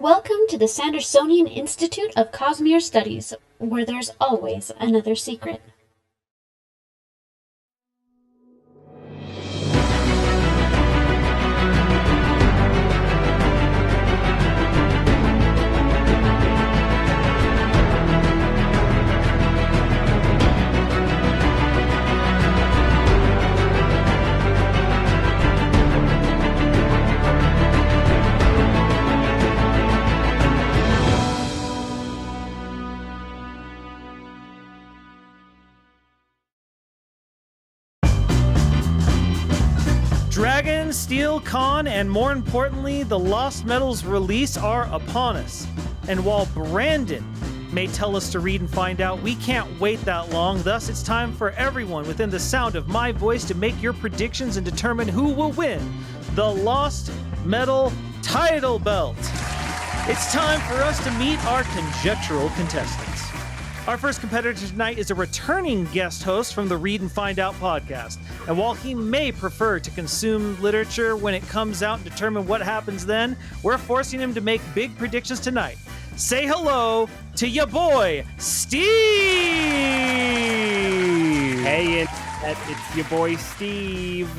Welcome to the Sandersonian Institute of Cosmere Studies, where there's always another secret. Dragonsteel Con, and more importantly, the Lost Metals release are upon us. And while Brandon may tell us to read and find out, we can't wait that long. Thus, it's time for everyone within the sound of my voice to make your predictions and determine who will win the Lost Metal title belt. It's time for us to meet our conjectural contestants. Our first competitor tonight is a returning guest host from the Read and Find Out podcast. And while he may prefer to consume literature when it comes out and determine what happens then, we're forcing him to make big predictions tonight. Say hello to your boy, Steve! Hey, it's your boy, Steve.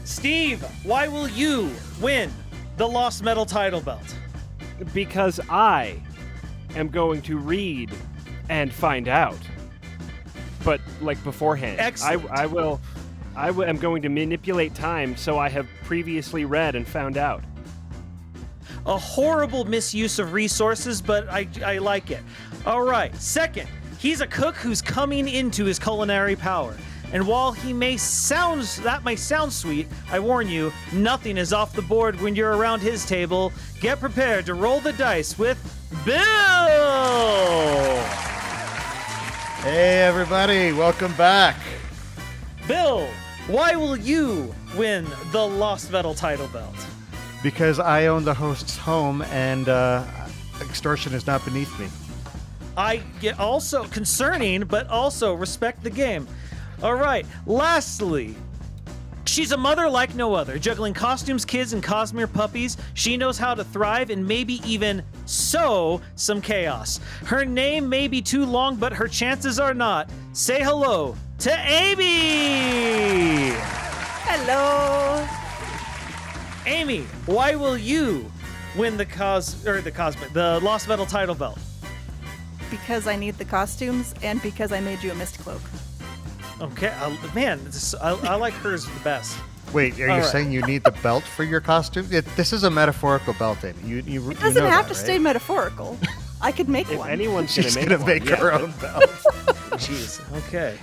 Steve, why will you win the Lost Metal title belt? Because I am going to read and find out. But, like, beforehand. Excellent. I am going to manipulate time so I have previously read and found out. A horrible misuse of resources, but I like it. All right. Second, he's a cook who's coming into his culinary power. And while that may sound sweet, I warn you, nothing is off the board when you're around his table. Get prepared to roll the dice with Bill! Hey everybody, welcome back. Bill, why will you win the Lost Metal title belt? Because I own the host's home and extortion is not beneath me. I get also concerning, but also respect the game. All right, lastly, she's a mother like no other, juggling costumes, kids, and Cosmere puppies. She knows how to thrive and maybe even sow some chaos. Her name may be too long, but her chances are not. Say hello to Amy! Hello! Amy, why will you win the Lost Metal title belt? Because I need the costumes and because I made you a mist cloak. Okay, man, I like hers the best. Wait, are you saying you need the belt for your costume? This is a metaphorical belt, Amy. It doesn't have to stay metaphorical. I could make If one. anyone's She's going going to to make her own belt. Jeez, okay.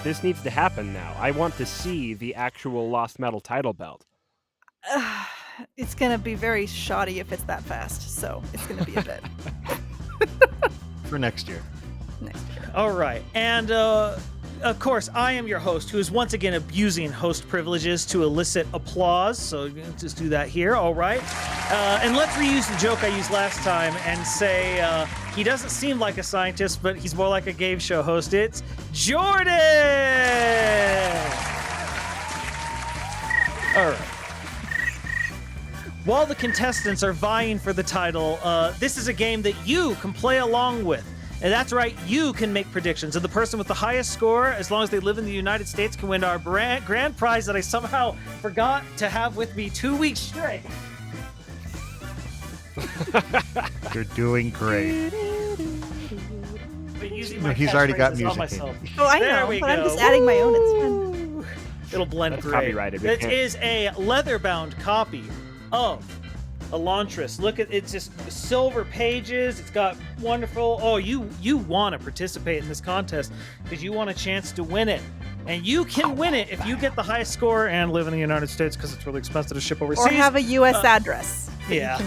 This needs to happen now. I want to see the actual Lost Metal title belt. It's going to be very shoddy if it's that fast, so it's going to be a bit. For next year. All right, and of course, I am your host, who is once again abusing host privileges to elicit applause, so just do that here, all right? And let's reuse the joke I used last time and say he doesn't seem like a scientist, but he's more like a game show host. It's Jordan! All right. While the contestants are vying for the title, this is a game that you can play along with. And that's right, you can make predictions. And the person with the highest score, as long as they live in the United States, can win our grand prize that I somehow forgot to have with me 2 weeks straight. You're doing great. He's He's already got music. Oh, I There know, we but I'm go. just adding my own. It's fun. It'll blend That's great. copyrighted. We It can't- is a leatherbound copy of Elantris. Look at it's just silver pages. It's got wonderful. Oh, you want to participate in this contest because you want a chance to win it, and you can win it if you get the highest score and live in the United States because it's really expensive to ship overseas. Or have a U.S. address. Yeah.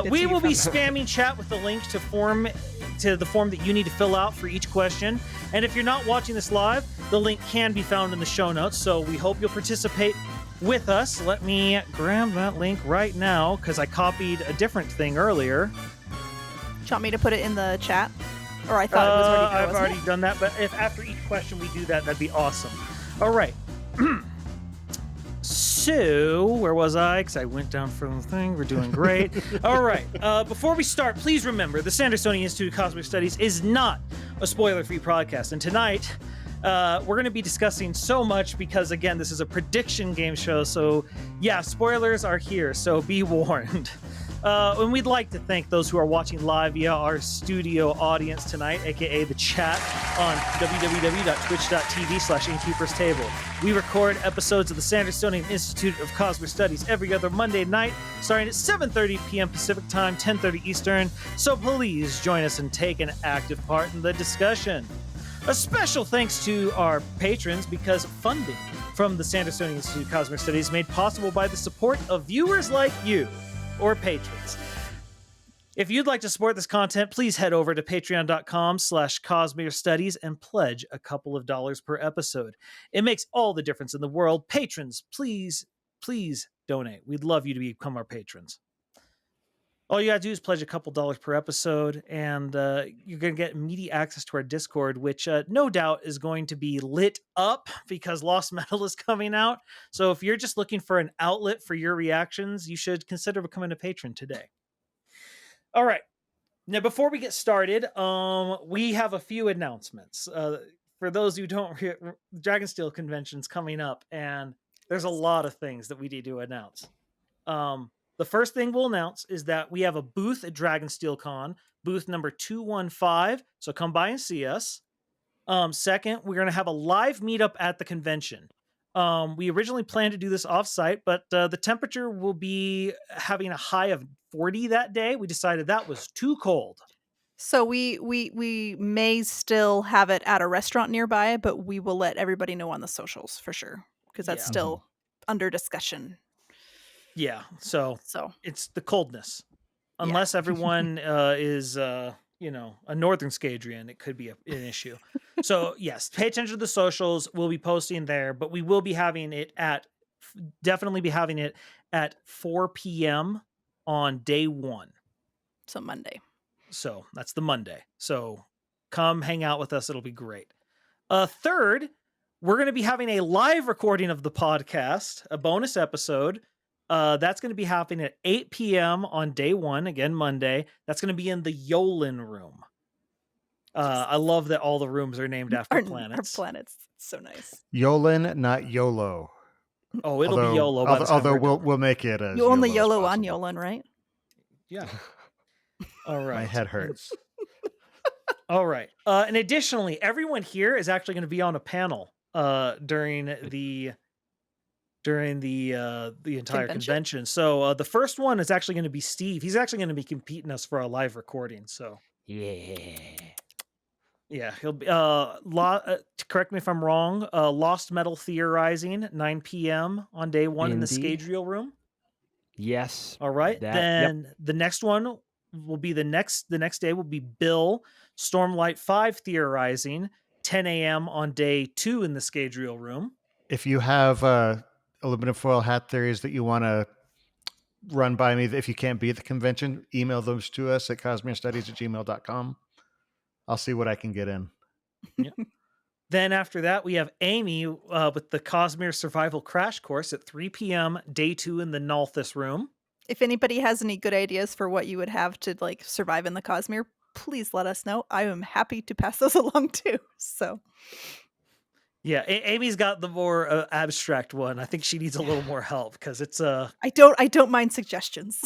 We will be spamming chat with the link to the form that you need to fill out for each question. And if you're not watching this live, the link can be found in the show notes. So we hope you'll participate with us. Let me grab that link right now because I copied a different thing earlier. Do you want me to put it in the chat? Or I thought it was already there, I've wasn't already done that, but if after each question we do that, that'd be awesome. All right. So, where was I? Because I went down from the thing. We're doing great. All right. Before we start, please remember the Sandersonian Institute of Cosmic Studies is not a spoiler-free podcast. And tonight, we're going to be discussing so much because, again, this is a prediction game show. So, yeah, spoilers are here. So be warned. And we'd like to thank those who are watching live via our studio audience tonight, aka the chat on www.twitch.tv/innkeeperstable. We record episodes of the Sandersonian Institute of Cosmic Studies every other Monday night, starting at 7:30 p.m. Pacific Time, 10:30 Eastern. So please join us and take an active part in the discussion. A special thanks to our patrons because funding from the Sandersonian Institute of Cosmic Studies is made possible by the support of viewers like you, or patrons. If you'd like to support this content, please head over to patreon.com/Cosmere Studies and pledge a couple of dollars per episode. It makes all the difference in the world. Patrons, please donate. We'd love you to become our patrons. All you gotta do is pledge a couple dollars per episode, and you're gonna get immediate access to our Discord, which no doubt is going to be lit up because Lost Metal is coming out. So if you're just looking for an outlet for your reactions, you should consider becoming a patron today. All right. Now, before we get started, we have a few announcements. For those who don't, Dragonsteel convention's coming up, and there's a lot of things that we need to announce. The first thing we'll announce is that we have a booth at Dragonsteel Con, booth number 215. So come by and see us. Second, we're going to have a live meetup at the convention. We originally planned to do this off-site, but the temperature will be having a high of 40 that day. We decided that was too cold. So we may still have it at a restaurant nearby, but we will let everybody know on the socials for sure, because that's still under discussion. Yeah, so it's the coldness. Unless everyone is, a northern Scadrian, it could be an issue. So, yes, pay attention to the socials. We'll be posting there, but we will be having it definitely be having it at 4 p.m. on day 1. So Monday. So that's the Monday. So come hang out with us. It'll be great. Third, we're going to be having a live recording of the podcast, a bonus episode. That's going to be happening at 8 p.m. on day 1, again, Monday. That's going to be in the Yolen room. I love that all the rooms are named after planets. Our planets. It's so nice. Yolen, not YOLO. Oh, it'll be YOLO. Although we'll make it as you only YOLO on Yolen, right? Yeah. All right. My head hurts. All right. And additionally, everyone here is actually going to be on a panel during the entire convention. So the first one is actually going to be Steve. He's actually going to be competing us for a live recording. So yeah, he'll be correct me if I'm wrong. Lost Metal Theorizing, 9 p.m. on day 1 in the Scadrial room. Yes. All right. Then the next one will be the next day will be Bill Stormlight 5 Theorizing, 10 a.m. on day 2 in the Scadrial room. If you have aluminum foil hat theories that you want to run by me, if you can't be at the convention, email those to us at cosmerestudies@gmail.com. I'll see what I can get in. Yep. Then after that, we have Amy with the Cosmere Survival Crash Course at 3 p.m. day 2 in the Nalthus room. If anybody has any good ideas for what you would have to survive in the Cosmere, please let us know. I am happy to pass those along too. So yeah, Amy's got the more abstract one. I think she needs a little more help because it's I don't mind suggestions.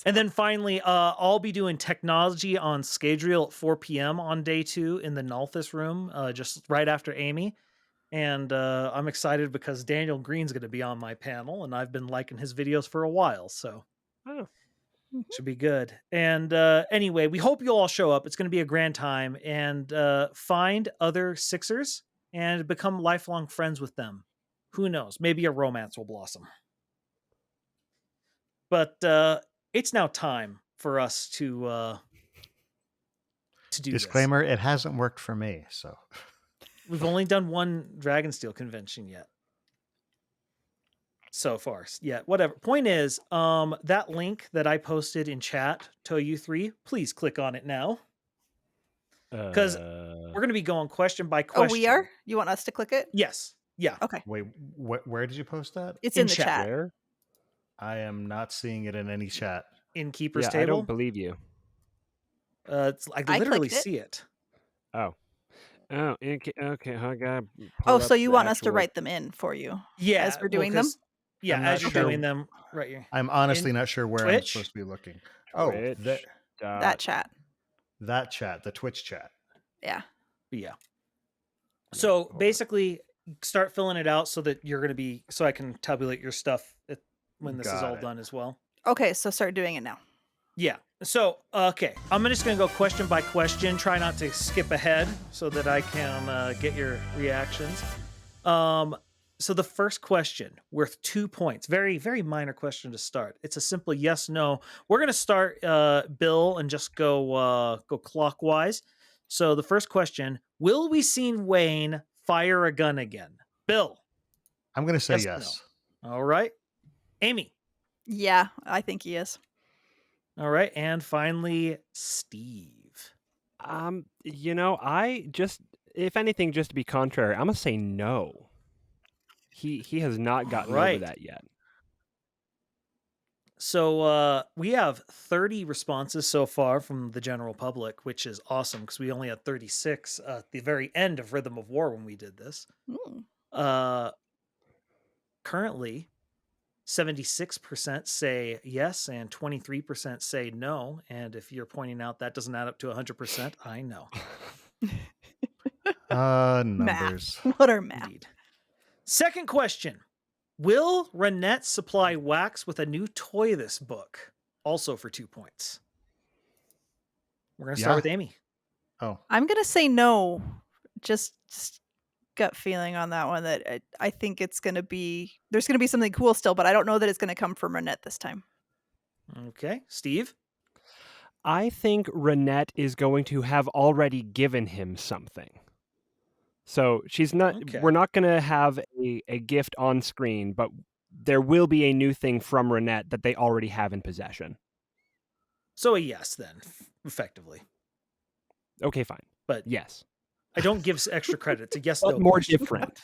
And then finally, I'll be doing technology on Scadrial at 4 p.m. on day 2 in the Nalthus room, just right after Amy. And I'm excited because Daniel Green's going to be on my panel, and I've been liking his videos for a while, so should be good. And anyway, we hope you'll all show up. It's going to be a grand time, and find other Sixers and become lifelong friends with them. Who knows? Maybe a romance will blossom. But it's now time for us to do Disclaimer, this. It hasn't worked for me, so. We've only done one Dragonsteel convention yet. So far. Yeah, whatever. Point is, that link that I posted in chat to you 3, please click on it now. Because we're going to be going question by question. Oh, we are? You want us to click it? Yes. Yeah. Okay. Wait, where did you post that? It's In in the chat. chat. Where? I am not seeing it in any chat. In Keeper's Yeah, Table. I don't believe you. I I literally clicked it. see it. Oh. Oh, okay. I gotta Oh, pull so up you the want us to actual- write them in for you Yeah. as we're doing them? Yeah, I'm as not you're sure. doing them right here. I'm honestly not sure where I'm Twitch? supposed to be looking. Oh, Twitch. That chat. that chat, the Twitch chat. Yeah. Yeah. So hold on. basically, start filling it out so that you're going to be, so I can tabulate your stuff when this is Got all it. done as well. Okay, so start doing it now. Yeah. So, okay. I'm just going to go question by question. Try not to skip ahead so that I can get your reactions. So the first question, worth 2 points. Very, very minor question to start. It's a simple yes, no. We're going to start, Bill, and just go clockwise. So the first question, will we see Wayne fire a gun again? Bill. I'm going to say Yes or yes. All right. Amy. Yeah, I think he is. All right. And finally, Steve. I just, if anything, just to be contrary, I'm gonna say no. He has not gotten over Right. that yet. So we have 30 responses so far from the general public, which is awesome because we only had 36 at the very end of Rhythm of War when we did this. Currently, 76% say yes and 23% say no. And if you're pointing out that doesn't add up to 100%, I know. Numbers. Math. What are math? Indeed. Second question. Will Renette supply Wax with a new toy this book? Also for 2 points. We're going to start with Amy. Oh, I'm going to say no. Just gut feeling on that one that I think it's going to be, there's going to be something cool still, but I don't know that it's going to come from Renette this time. Okay. Steve? I think Renette is going to have already given him something. So she's not. Okay. We're not going to have a gift on screen, but there will be a new thing from Renette that they already have in possession. So a yes then, effectively. Okay, fine. But yes, I don't give extra credit. It's a yes, but no more question. different.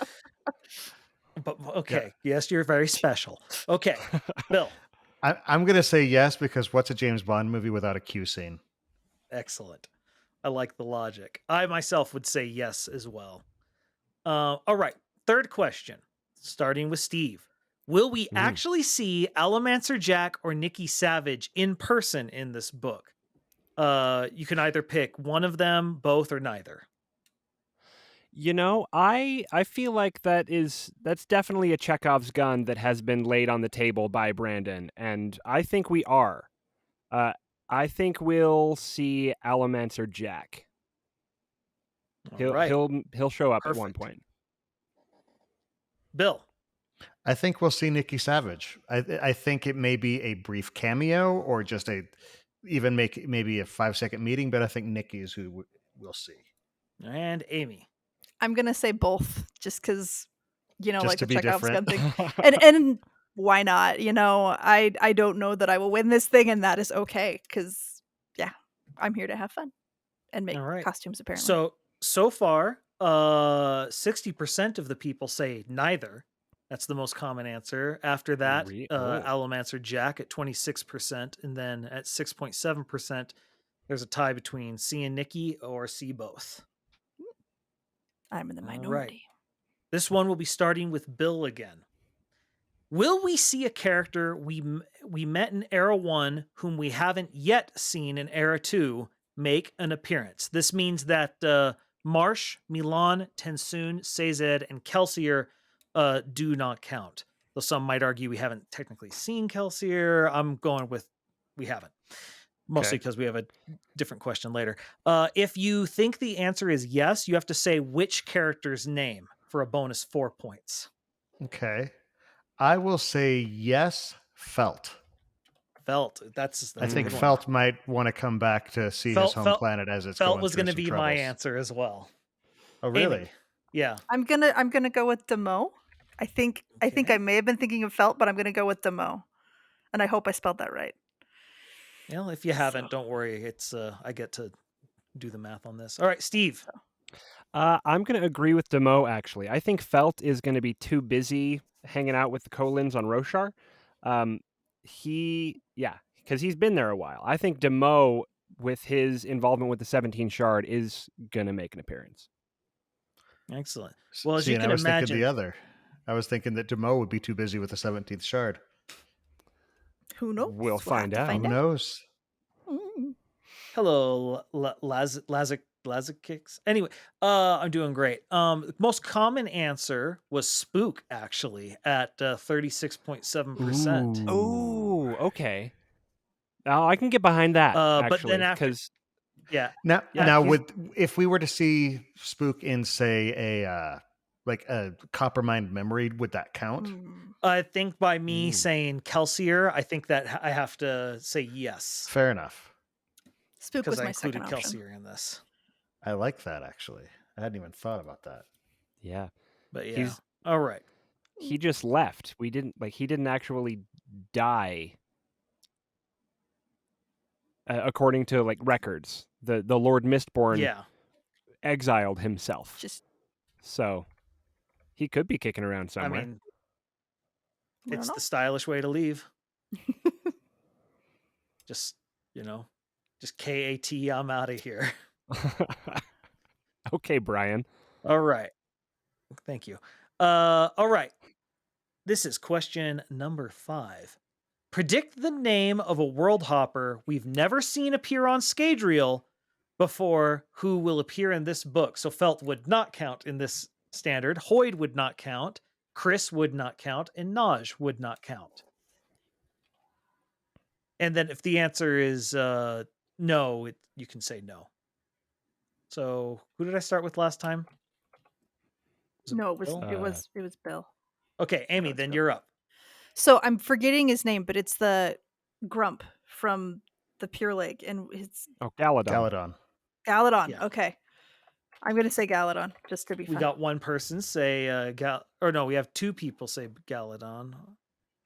But okay, yes, you're very special. Okay, Bill. I'm going to say yes because what's a James Bond movie without a Q scene? Excellent. I like the logic. I myself would say yes as well. All right, third question, starting with Steve. Will we actually see Allomancer Jack or Nikki Savage in person in this book? You can either pick one of them, both, or neither. I feel like that's definitely a Chekhov's gun that has been laid on the table by Brandon, and I think we are. I think we'll see Allomancer Jack. He'll show up at one point. Bill. I think we'll see Nikki Savage. I think it may be a brief cameo or just maybe a 5-second meeting, but I think Nikki is who we'll see. And Amy. I'm going to say both just because, Just like to the be Chekhov's gun different. thing. And why not? I don't know that I will win this thing, and that is okay because, yeah, I'm here to have fun and make costumes, apparently. So far, 60% of the people say neither. That's the most common answer. After that, Allomancer Jack at 26%. And then at 6.7%, there's a tie between C and Nikki or C both. I'm in the minority. Right. This one will be starting with Bill again. Will we see a character we met in Era 1 whom we haven't yet seen in Era 2 make an appearance? This means that Marsh, Milan, Tensoon, Sazed, and Kelsier do not count. Though some might argue we haven't technically seen Kelsier. I'm going with we haven't. Mostly because we have a different question later. If you think the answer is yes, you have to say which character's name for a bonus 4 points. Okay. I will say yes, Felt. Felt. I think Felt might want to come back to see his home planet as it's Felt was going to be my answer as well. Oh, really? Amy. Yeah. I'm gonna go with Demo. I think I may have been thinking of Felt, but I'm gonna go with Demo, and I hope I spelled that right. Well, if you haven't, don't worry. It's I get to do the math on this. All right, Steve. I'm going to agree with Demo, actually. I think Felt is going to be too busy hanging out with the Kolins on Roshar. Because he's been there a while. I think Demo, with his involvement with the 17 Shard, is going to make an appearance. Excellent. Well, as See, you and can I was imagine, thinking the other. I was thinking that Demo would be too busy with the 17th shard. Who knows? We'll find out. Who knows? Mm. hello, Lazikix. Anyway, I'm doing great. Most common answer was spook, actually, at 36.7%. Oh, okay. Now I can get behind that. But then actually, after, because yeah, Now, he's- if we were to see Spook in, say, a Coppermind memory, would that count? Mm. I think by me Ooh. saying Kelsier, I think that I have to say yes Fair enough. Spook because was I my included second option. Kelsier in this. I like that, actually. I hadn't even thought about that. yeah, But yeah, He's- all right. he just left. He didn't actually die. According to records, the Lord Mistborn Yeah, exiled himself. Just So he could be kicking around I somewhere. mean, I don't it's know. the stylish way to leave. Just just KAT. I'm out of here. Okay, Brian. All right. Thank you. All right. This is question number 5. Predict the name of a world hopper we've never seen appear on Scadrial before who will appear in this book. So Felt would not count in this standard. Hoyd would not count. Chris would not count. And Naj would not count. And then if the answer is no, you can say no. So who did I start with last time? No, it was Bill? it was Bill. Okay, Amy, it's then Bill. you're up. So I'm forgetting his name, but it's the Grump from the Pure Lake, and it's Oh, Galadon. Galadon. Galadon. Yeah. Okay, I'm gonna say Galadon just to be We fun. got one person say we have 2 people say Galadon.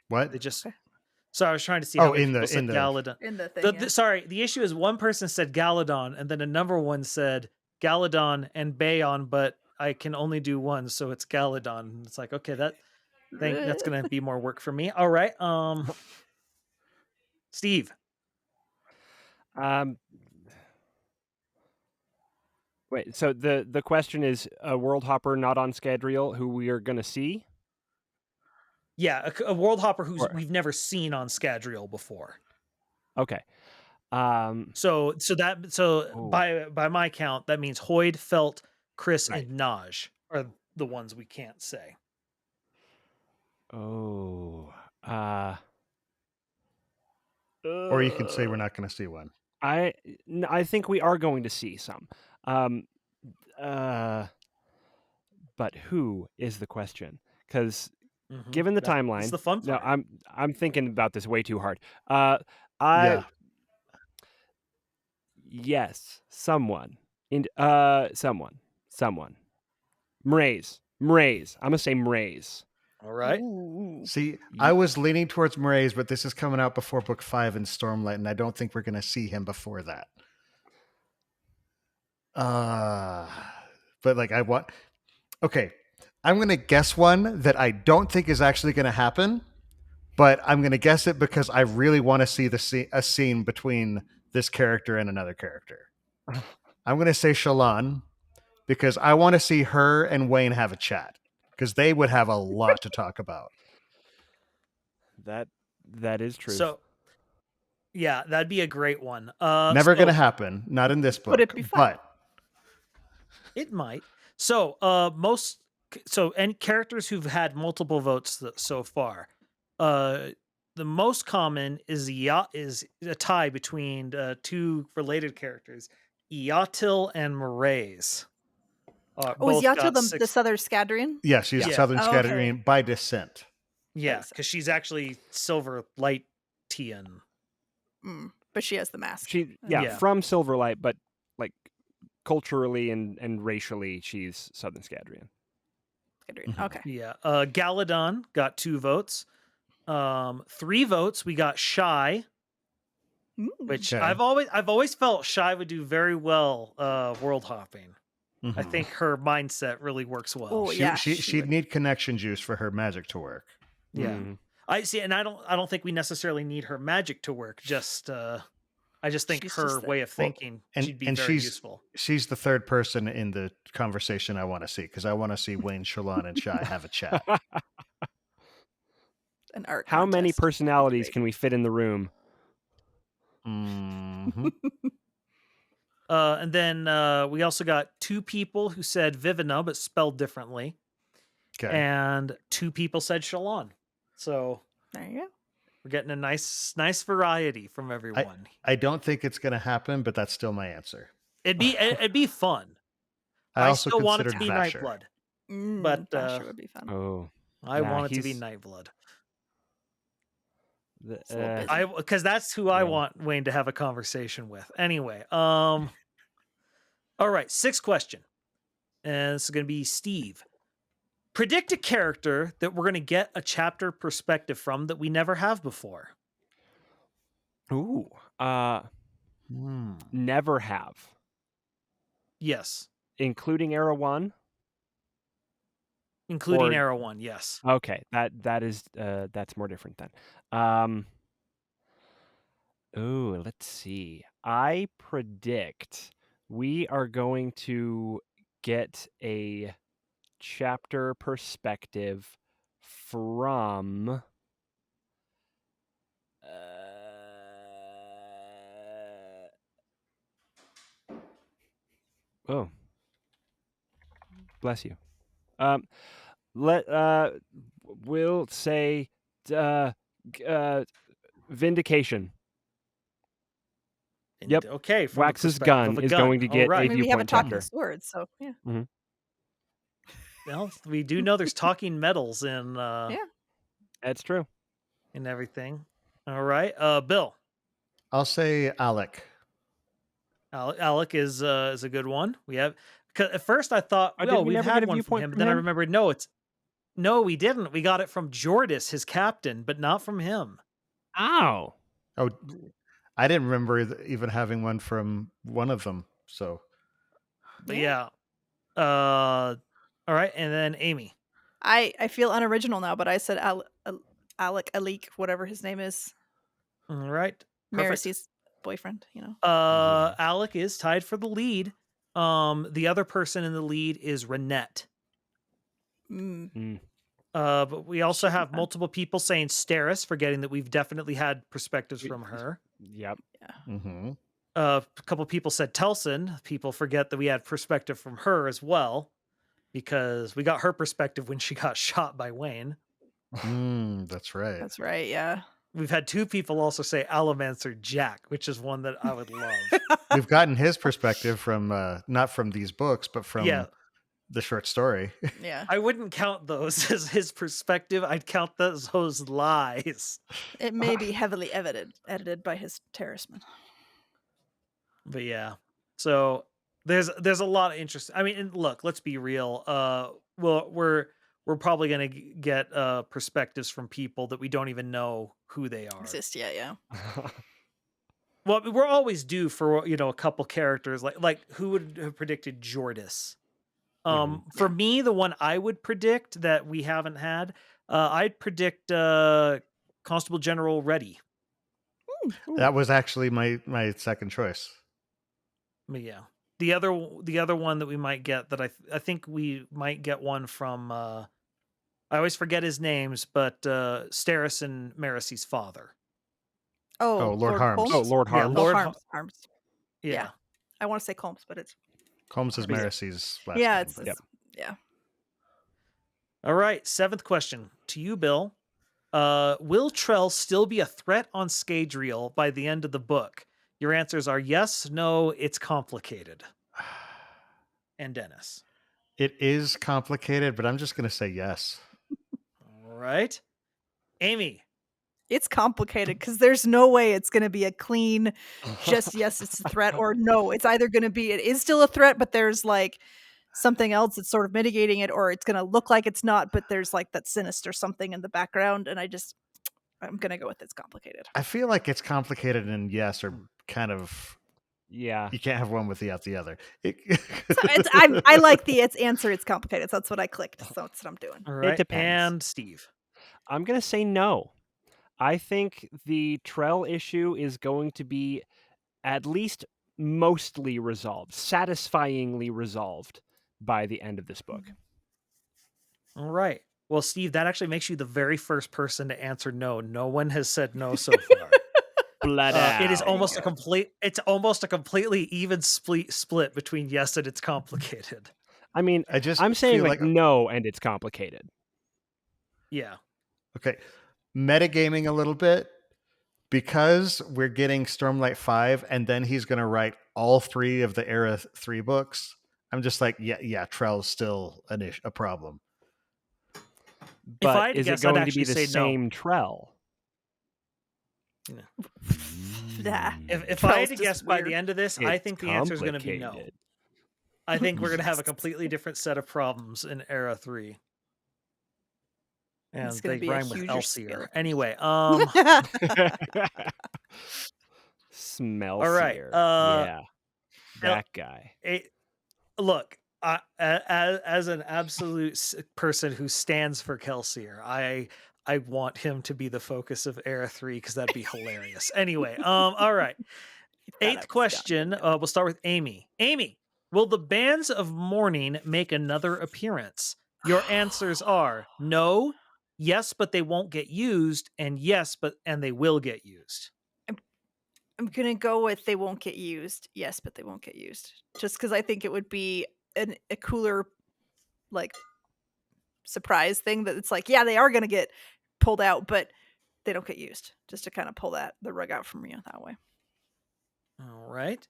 What? They just Okay. So I was trying to see how many in the- people said in the- Galadon. in the thing. Sorry, the issue is one person said Galadon and then a number one said Galadon and Bayon, but I can only do one, so it's Galadon. It's like, okay, that's gonna be more work for me. All right. Steve. Wait, so the question is a world hopper not on Scadrial who we are going to see? Yeah, a world hopper who's Or- we've never seen on Scadrial before. Okay. So Ooh. by my count, that means Hoyd, Felt, Chris, Right. and Naj are the ones we can't say. Oh. Or you could say we're not going to see one. I think we are going to see some. But who is the question? Because given the timeline, That's the fun part. No, I'm thinking about this way too hard. Yeah. Yes, someone. Someone. Mraze. I'm gonna say Mraze. All right. Ooh. See, I was leaning towards Mraze, but this is coming out before Book 5 in Stormlight, and I don't think we're going to see him before that. But okay, I'm going to guess one that I don't think is actually going to happen, but I'm going to guess it because I really want to see a scene between this character and another character. I'm going to say Shallan because I want to see her and Wayne have a chat because they would have a lot to talk about. That is true. So, yeah, that'd be a great one. Never going to happen. Not in this book. Would it be fun? But It might. So, any characters who've had multiple votes so far, the most common is a tie between 2 related characters, Eotil and Mraze. Is Yato the Southern Scadrian? yeah, she's Yeah. Southern Oh, okay. Scattergreen by descent. Yeah, because she's actually Silver Light Tian. But she has the mask. Yeah. From Silverlight, but culturally and racially, she's Southern Scadrian. Scadrian. Okay. Yeah. Galadon got 2 votes. 3 votes. We got Shy, which Okay. I've always felt Shy would do very well world hopping. I think her mindset really works well. Oh, yeah. She'd need connection juice for her magic to work. Yeah. I see, and I don't think we necessarily need her magic to work. I just think She's her just way of thinking, she'd be very useful. She's the third person in the conversation I want to see, because I want to see Wayne, Shalon, and Shai have a chat. An art How many contest. personalities can we fit in the room? Mm-hmm. And then we also got 2 people who said Vivina, but spelled differently. Okay. And 2 people said Shalon. So There you go. we're getting a nice variety from everyone. I don't think it's going to happen, but that's still my answer. It'd be fun. I also still want it to considered be Vasher. Nightblood, but Vasher would be fun. Oh, I yeah, want it to be Nightblood. It's a little busy. Because that's who I want Wayne to have a conversation with. Anyway, all right, 6th question, and this is going to be Steve. Predict a character that we're going to get a chapter perspective from that we never have before. Ooh. Never have. Yes. Including Era 1? Including Era 1, yes. Okay, that's more different then. Let's see. I predict we are going to get a chapter perspective from oh, bless you. We'll say Vindication. Yep. Okay. Wax's gun is going to get a we have a viewpoint talking chapter. sword, so yeah. Mm-hmm. Well, we do know there's talking metals in That's true. and everything. All right. Bill. I'll say Alec. Alec is a good one. We have, cause at first I thought, we we've had one from him, but then I remembered, no, we didn't. We got it from Jordis, his captain, but not from him. Oh, I didn't remember even having one from one of them. So, but yeah. All right, and then Amy. I feel unoriginal now, but I said Alec, whatever his name is. All right. Maricy's boyfriend, Alec is tied for the lead. The other person in the lead is Renette. But we also have multiple people saying Steris, forgetting that we've definitely had perspectives from her. Yep. Yeah. mm-hmm. A couple people said Telson. People forget that we had perspective from her as well, because we got her perspective when she got shot by Wayne. That's right. That's right. Yeah. We've had 2 people also say Alamancer Jack, which is one that I would love. We've gotten his perspective from not from these books, but from the short story. Yeah. I wouldn't count those as his perspective. I'd count those as lies. It may be heavily edited by his terraceman. But yeah. So there's a lot of interest. I mean, and look, let's be real. We're probably going to get perspectives from people that we don't even know who they are. Exist, yeah. Well, we're always due for a couple characters like who would have predicted Jordis? For me, the one I would predict that we haven't had, I'd predict Constable General Reddy. That was actually my second choice. But yeah. The other one that we might get that I think we might get one from I always forget his names, but Steris and Maricy's father. Oh, Lord Harms. Holmes? Oh, Lord Harms. Yeah, Lord Harms. Yeah. I want to say Combs, but it's Combs is Maricy's last name. Yeah. All right, 7th question to you, Bill. Will Trell still be a threat on Scadrial by the end of the book? Your answers are yes, no, it's complicated. And Dennis. It is complicated, but I'm just going to say yes. All right. Amy. It's complicated because there's no way it's going to be a clean, just yes, it's a threat, or no, it's either going to be, it is still a threat, but there's like something else that's sort of mitigating it, or it's going to look like it's not, but there's like that sinister something in the background. And I'm going to go with it's complicated. I feel like it's complicated and yes are kind of Yeah. You can't have one without the other. I like the answer. It's complicated. So that's what I clicked. So that's what I'm doing. All right. depends. And Steve. I'm going to say no. I think the Trell issue is going to be at least mostly resolved, satisfyingly resolved by the end of this book. All right. Well, Steve, that actually makes you the very first person to answer no. No one has said no so far. Blood out. It is almost a complete. It's almost a completely even split between yes and it's complicated. I mean, I'm saying feel like no, and it's complicated. Yeah. Okay. Metagaming a little bit, because we're getting Stormlight 5 and then he's going to write all 3 of the Era 3 books. I'm just like, yeah, Trell's still a problem. But is it going to be the same Trell? No. Nah. If I had to guess by the end of this, I think the answer is going to be no. I think we're going to have a completely different set of problems in Era 3. And they rhyme with Elsier. Anyway, Smell. All right. Yeah. That guy. Look, as an absolute person who stands for Kelsier, I want him to be the focus of Era 3 because that'd be hilarious. Anyway, all right. 8th question. We'll start with Amy. Amy, will the Bands of Mourning make another appearance? Your answers are no, yes, but they won't get used, and yes, and they will get used. I'm gonna go with they won't get used. Yes, but they won't get used. Just because I think it would be a cooler, like, surprise thing that it's like, yeah, they are gonna get pulled out, but they don't get used. Just to kind of pull the rug out from you that way. All right,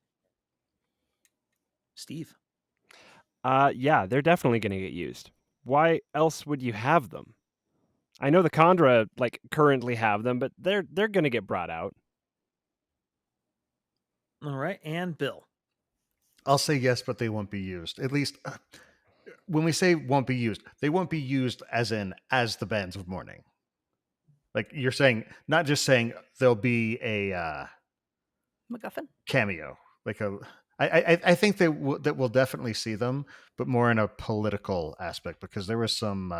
Steve. Yeah, they're definitely gonna get used. Why else would you have them? I know the Kandra currently have them, but they're gonna get brought out. All right, and Bill. I'll say yes, but they won't be used. At least when we say won't be used, they won't be used as the Bands of Mourning. Like you're saying, not just saying there'll be a MacGuffin cameo. I think that we'll definitely see them, but more in a political aspect, because there was some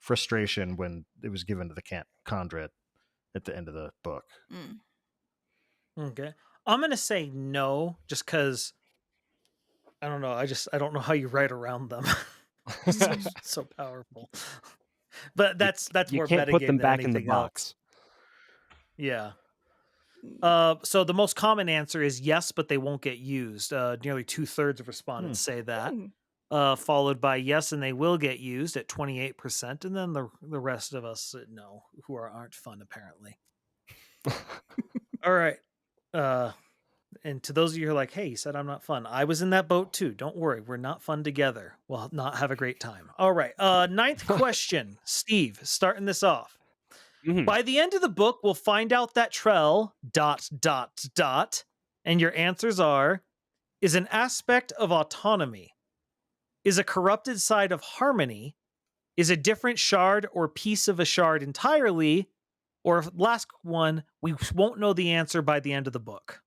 frustration when it was given to the Kandra at the end of the book. Okay. I'm going to say no, just because, I don't know. I don't know how you write around them. so powerful. But that's you more can't metagame put them than back in the anything box. Else. Yeah. So the most common answer is yes, but they won't get used. Nearly 2/3 of respondents say that. Followed by yes, and they will get used at 28%, and then the rest of us no, who aren't fun apparently. All right. And to those of you who are like, hey, he said I'm not fun. I was in that boat too. Don't worry, we're not fun together. We'll not have a great time. All right. 9th question, Steve, starting this off. By the end of the book, we'll find out that Trell ... and your answers are: is an aspect of autonomy, is a corrupted side of harmony, is a different shard or piece of a shard entirely, or last one, we won't know the answer by the end of the book.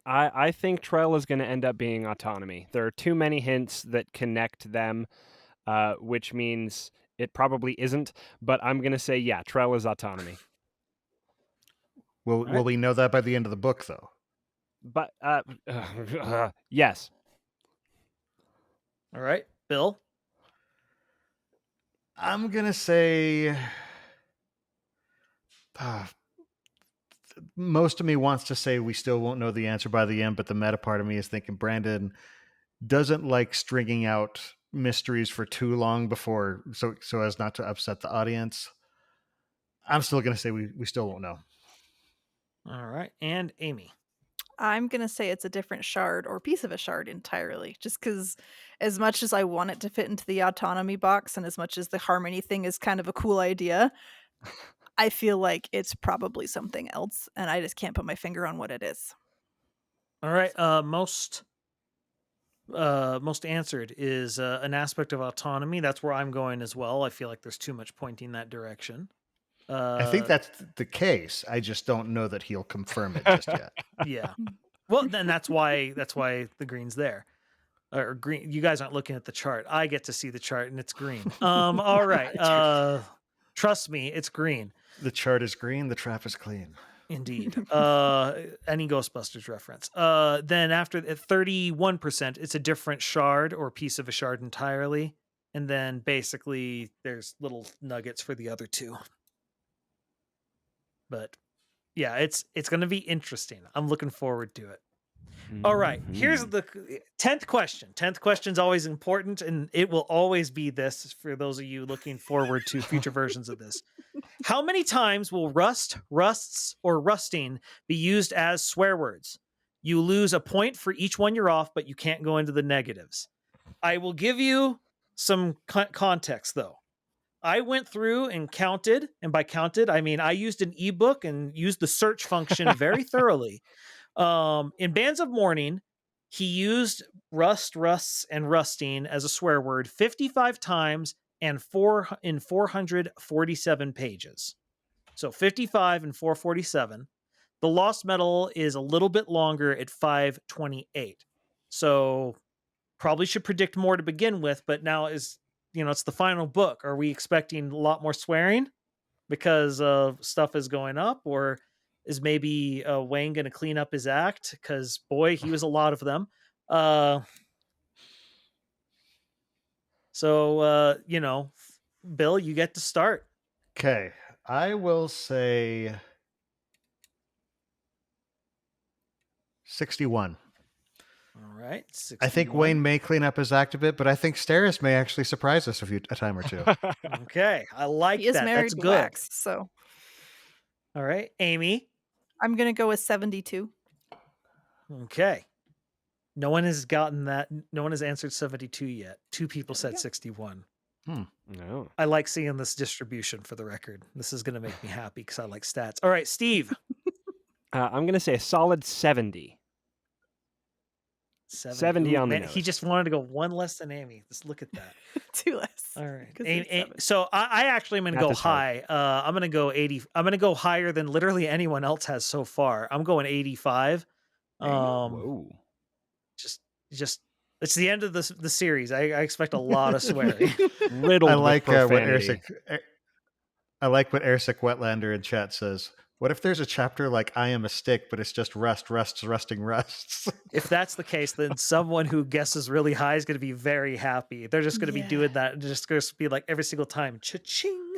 I think Trell is going to end up being autonomy. There are too many hints that connect them, which means it probably isn't, but I'm going to say, yeah, Trell is autonomy. Will we know that by the end of the book, though? But, yes. All right, Bill? I'm going to say... most of me wants to say we still won't know the answer by the end, but the meta part of me is thinking Brandon doesn't like stringing out mysteries for too long before, so as not to upset the audience. I'm still going to say we still won't know. All right, and Amy? I'm going to say it's a different shard or piece of a shard entirely, just because as much as I want it to fit into the autonomy box and as much as the harmony thing is kind of a cool idea, I feel like it's probably something else, and I just can't put my finger on what it is. All right. Most answered is an aspect of autonomy. That's where I'm going as well. I feel like there's too much pointing that direction. I think that's the case. I just don't know that he'll confirm it just yet. Yeah. Well, then that's why the green's there. Or green. You guys aren't looking at the chart. I get to see the chart, and it's green. All right. Trust me, it's green. The chart is green. The trap is clean. Indeed. Any Ghostbusters reference. Then after at 31%, it's a different shard or piece of a shard entirely. And then basically there's little nuggets for the other two. But yeah, it's going to be interesting. I'm looking forward to it. All right, here's the 10th question. 10th question is always important, and it will always be this for those of you looking forward to future versions of this. How many times will rust, rusts, or rusting be used as swear words? You lose a point for each one you're off, but you can't go into the negatives. I will give you some context, though. I went through and counted, and by counted, I mean I used an ebook and used the search function very thoroughly. In Bands of Mourning, he used rust, rusts, and rusting as a swear word 55 times and 447 pages. So 55 and 447. The Lost Metal is a little bit longer at 528. So probably should predict more to begin with, but now it's the final book. Are we expecting a lot more swearing because stuff is going up, or is maybe Wayne going to clean up his act? Because boy, he was a lot of them. So Bill, you get to start. Okay, I will say 61. All right, 61. I think Wayne may clean up his act a bit, but I think Steris may actually surprise us a time or two. Okay, I like He is that. married That's to good. Wax, so All right, Amy. I'm gonna go with 72. Okay. No one has gotten that. No one has answered 72 yet. 2 people said 61. No. I like seeing this distribution, for the record. This is going to make me happy because I like stats. All right, Steve. I'm going to say a solid 70. 70 on the nose. He just wanted to go one less than Amy. Just look at that. 2 less. All right. So I actually am going to go high. I'm going to go 80. I'm going to go higher than literally anyone else has so far. I'm going 85. Whoa. Just it's the end of the series. I expect a lot of swearing. Riddled I like with what profanity. Ersic Wetlander in chat says. What if there's a chapter like I Am a Stick, but it's just rusting rusts? If that's the case, then someone who guesses really high is going to be very happy. They're just going to be doing that, and just going to be like every single time, cha-ching.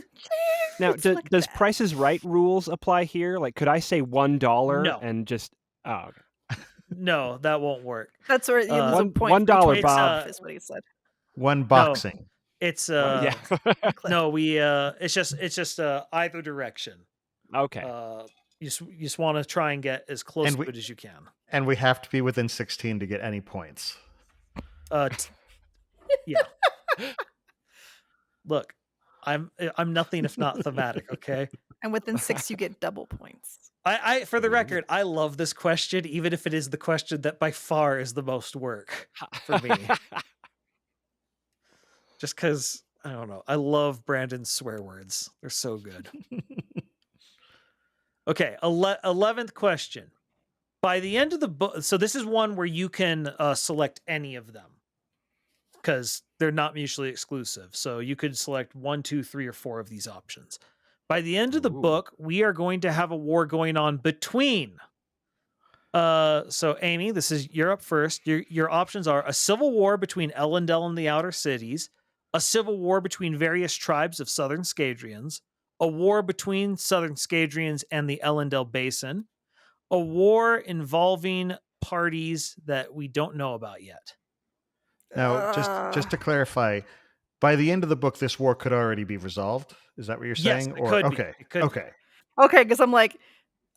Now, does Price's Right rules apply here? Like, could I say $1 and just? Oh, okay. No, that won't work. That's where $1, Bob. Is what he sasaid. One boxing. No, it's yeah. No, it's just either direction. Okay. You just want to try and get as close to it as you can. And we have to be within 16 to get any points. Yeah. Look, I'm nothing if not thematic, okay? And within 6 you get double points. I for the record, I love this question, even if it is the question that by far is the most work for me. Just because, I don't know, I love Brandon's swear words. They're so good. Okay, 11th question. By the end of the book, so this is one where you can select any of them because they're not mutually exclusive. So you could select 1, 2, 3, or 4 of these options. By the end of the book, we are going to have a war going on between. So Amy, you're up first. Your options are a civil war between Elendel and the Outer Cities, a civil war between various tribes of Southern Scadrians, a war between Southern Scadrians and the Elendel Basin, a war involving parties that we don't know about yet. Now, just to clarify, by the end of the book, this war could already be resolved. Is that what you're saying? Yes, it could okay. Be. It could okay. Be. Okay, because I'm like,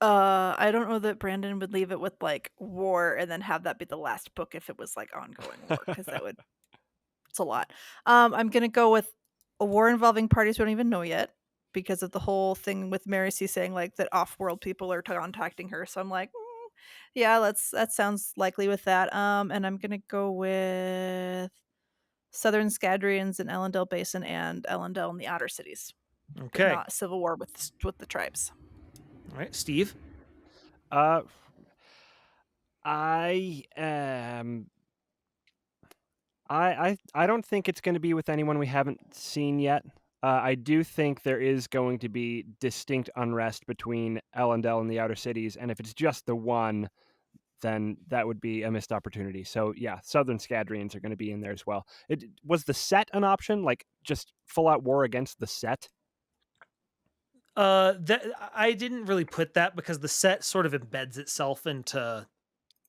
I don't know that Brandon would leave it with like war and then have that be the last book if it was like ongoing war, because it's a lot. I'm gonna go with a war involving parties we don't even know yet because of the whole thing with Mary C saying like that off-world people are contacting her. So I'm like, yeah, that sounds likely with that. And I'm gonna go with Southern Scadrians and Elendel Basin and Elendel and the Outer Cities. Okay. Not civil war with the tribes. All right, Steve. I I don't think it's going to be with anyone we haven't seen yet. I do think there is going to be distinct unrest between Elendel and the Outer Cities, and if it's just the one, then that would be a missed opportunity. So yeah, Southern Scadrians are going to be in there as well. Was the set an option, like just full out war against the set? That I didn't really put that because the set sort of embeds itself into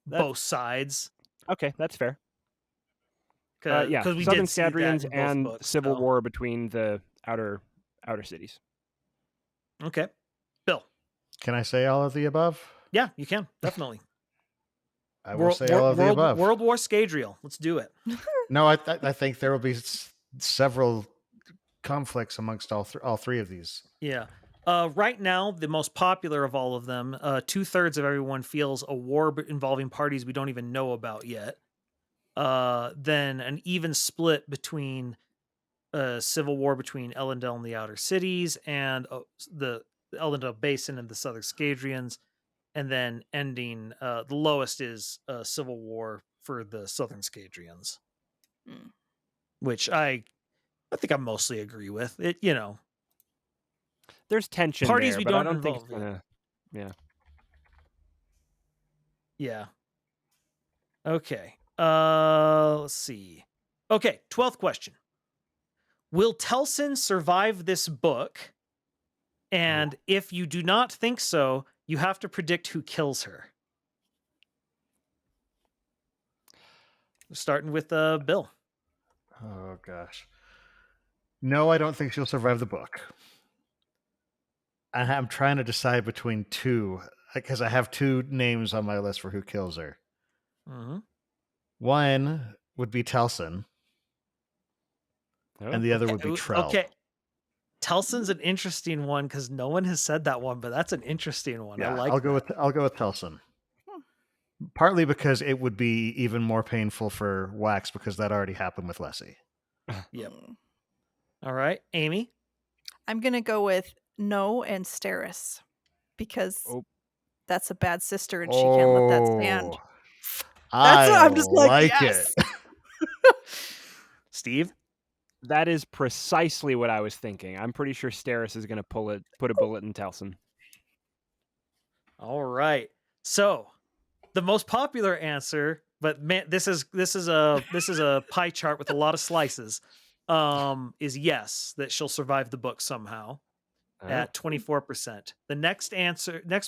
both sides. Okay, that's fair. Because we Southern did see that Scadrians in both and books, civil so. war between the outer cities. Okay, Bill. Can I say all of the above? Yeah, you can definitely. I will say all of the above. World War Scadrial. Let's do it. No, I think there will be several conflicts amongst all three of these. Yeah. Right now, the most popular of all of them, 2/3 of everyone feels a war involving parties we don't even know about yet. Then an even split between civil war between Elendel and the Outer Cities and the Elendel Basin and the Southern Scadrians. And then ending, the lowest is civil war for the Southern Scadrians, which I think I mostly agree with. It, there's tension parties there, we but don't I don't think involve. it's gonna. Yeah. Yeah. Okay. Let's see. Okay, 12th question. Will Telsin survive this book? And if you do not think so, you have to predict who kills her. Starting with Bill. Oh gosh. No, I don't think she'll survive the book. I'm trying to decide between two because I have two names on my list for who kills her. Mm-hmm. One would be Telsin, and the other would be Trell. Okay. Telsin's an interesting one because no one has said that one, but that's an interesting one. Yeah, I like. I'll go with Telsin. Partly because it would be even more painful for Wax because that already happened with Lessie. Yep. All right, Amy. I'm gonna go with No and Steris because that's a bad sister and she can't let that stand. That's what I'm just like yes. it. Steve. That is precisely what I was thinking. I'm pretty sure Steris is going to put a bullet in Telsin. All right. So, the most popular answer, but man, this is a pie chart with a lot of slices. Is yes, that she'll survive the book somehow at 24%. The next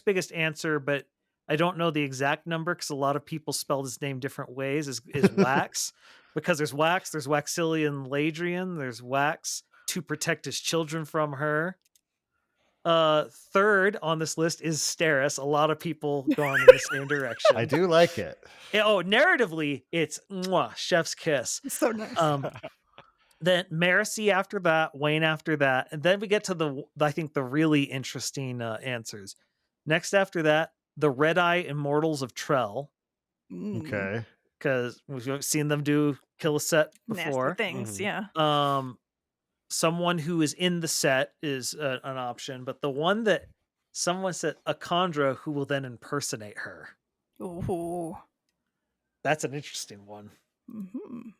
biggest answer, but I don't know the exact number because a lot of people spelled his name different ways, is Wax. Because there's Wax, there's Waxilian Ladrian, there's Wax to protect his children from her. Third on this list is Steris. A lot of people going in the same direction. I do like it. Narratively, it's chef's kiss. So nice. Then Marcy after that, Wayne after that, and then we get to I think the really interesting answers. Next after that, the Red Eye Immortals of Trell. Okay. Because we've seen them kill a set before. Nasty things, yeah. Someone who is in the set is an option, but the one that someone said, Akandra, who will then impersonate her. Ooh. That's an interesting one. Mm-hmm.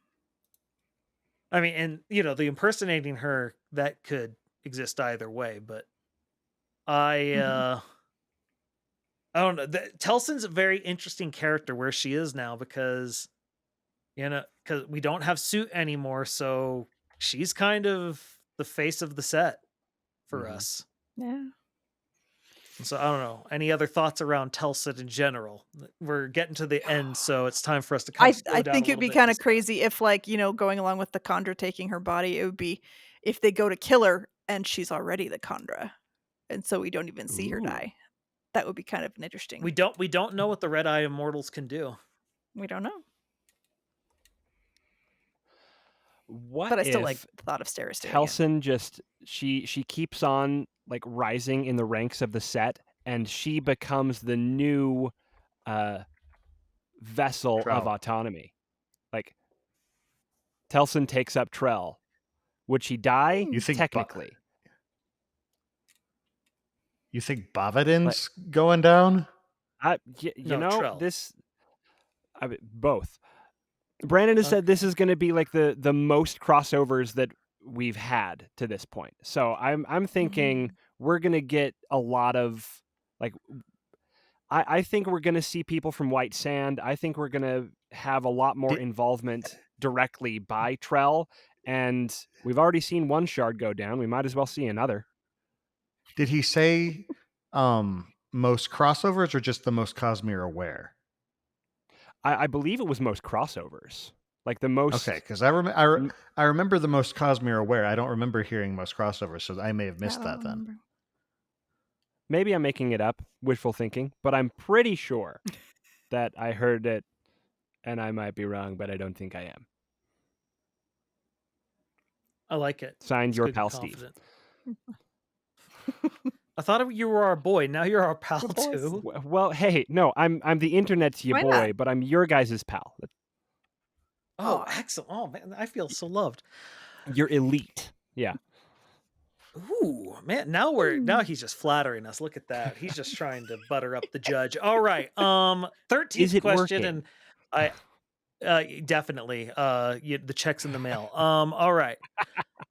I mean, and the impersonating her, that could exist either way, but I don't know. Telsin's a very interesting character where she is now because we don't have Suit anymore, so she's kind of the face of the set for us. Yeah. So I don't know. Any other thoughts around Telsin in general? We're getting to the end, so it's time for us to I think it'd be kind of crazy if, going along with the Khandra taking her body, it would be if they go to kill her and she's already the Khandra, and so we don't even see her die. That would be kind of interesting. We don't know what the Red Eye Immortals can do. We don't know. But I still like the thought of Steris doing Telsin just she keeps on rising in the ranks of the set, and she becomes the new vessel of autonomy. Telsin takes up Trell. Would she die? You think technically? You think Bavadin's going down? Trell. Both. Brandon has said this is going to be like the most crossovers that we've had to this point. So I'm thinking we're going to get a lot of like. I think we're going to see people from White Sand. I think we're going to have a lot more involvement directly by Trell, and we've already seen one shard go down. We might as well see another. Did he say most crossovers or just the most Cosmere aware? I believe it was most crossovers. Like the most. Okay, because I remember the most Cosmere aware. I don't remember hearing most crossovers, so I may have missed that then. Maybe I'm making it up, wishful thinking, but I'm pretty sure that I heard it, and I might be wrong, but I don't think I am. I like it. Signed, your pal Steve. I thought you were our boy. Now you're our pal too. Well, hey, no, I'm the internet's your boy, but I'm your guys' pal. Oh, excellent! Oh man, I feel so loved. You're elite. Yeah. Ooh, man! Now he's just flattering us. Look at that. He's just trying to butter up the judge. All right. 13th question, working? And I definitely the check's in the mail. All right.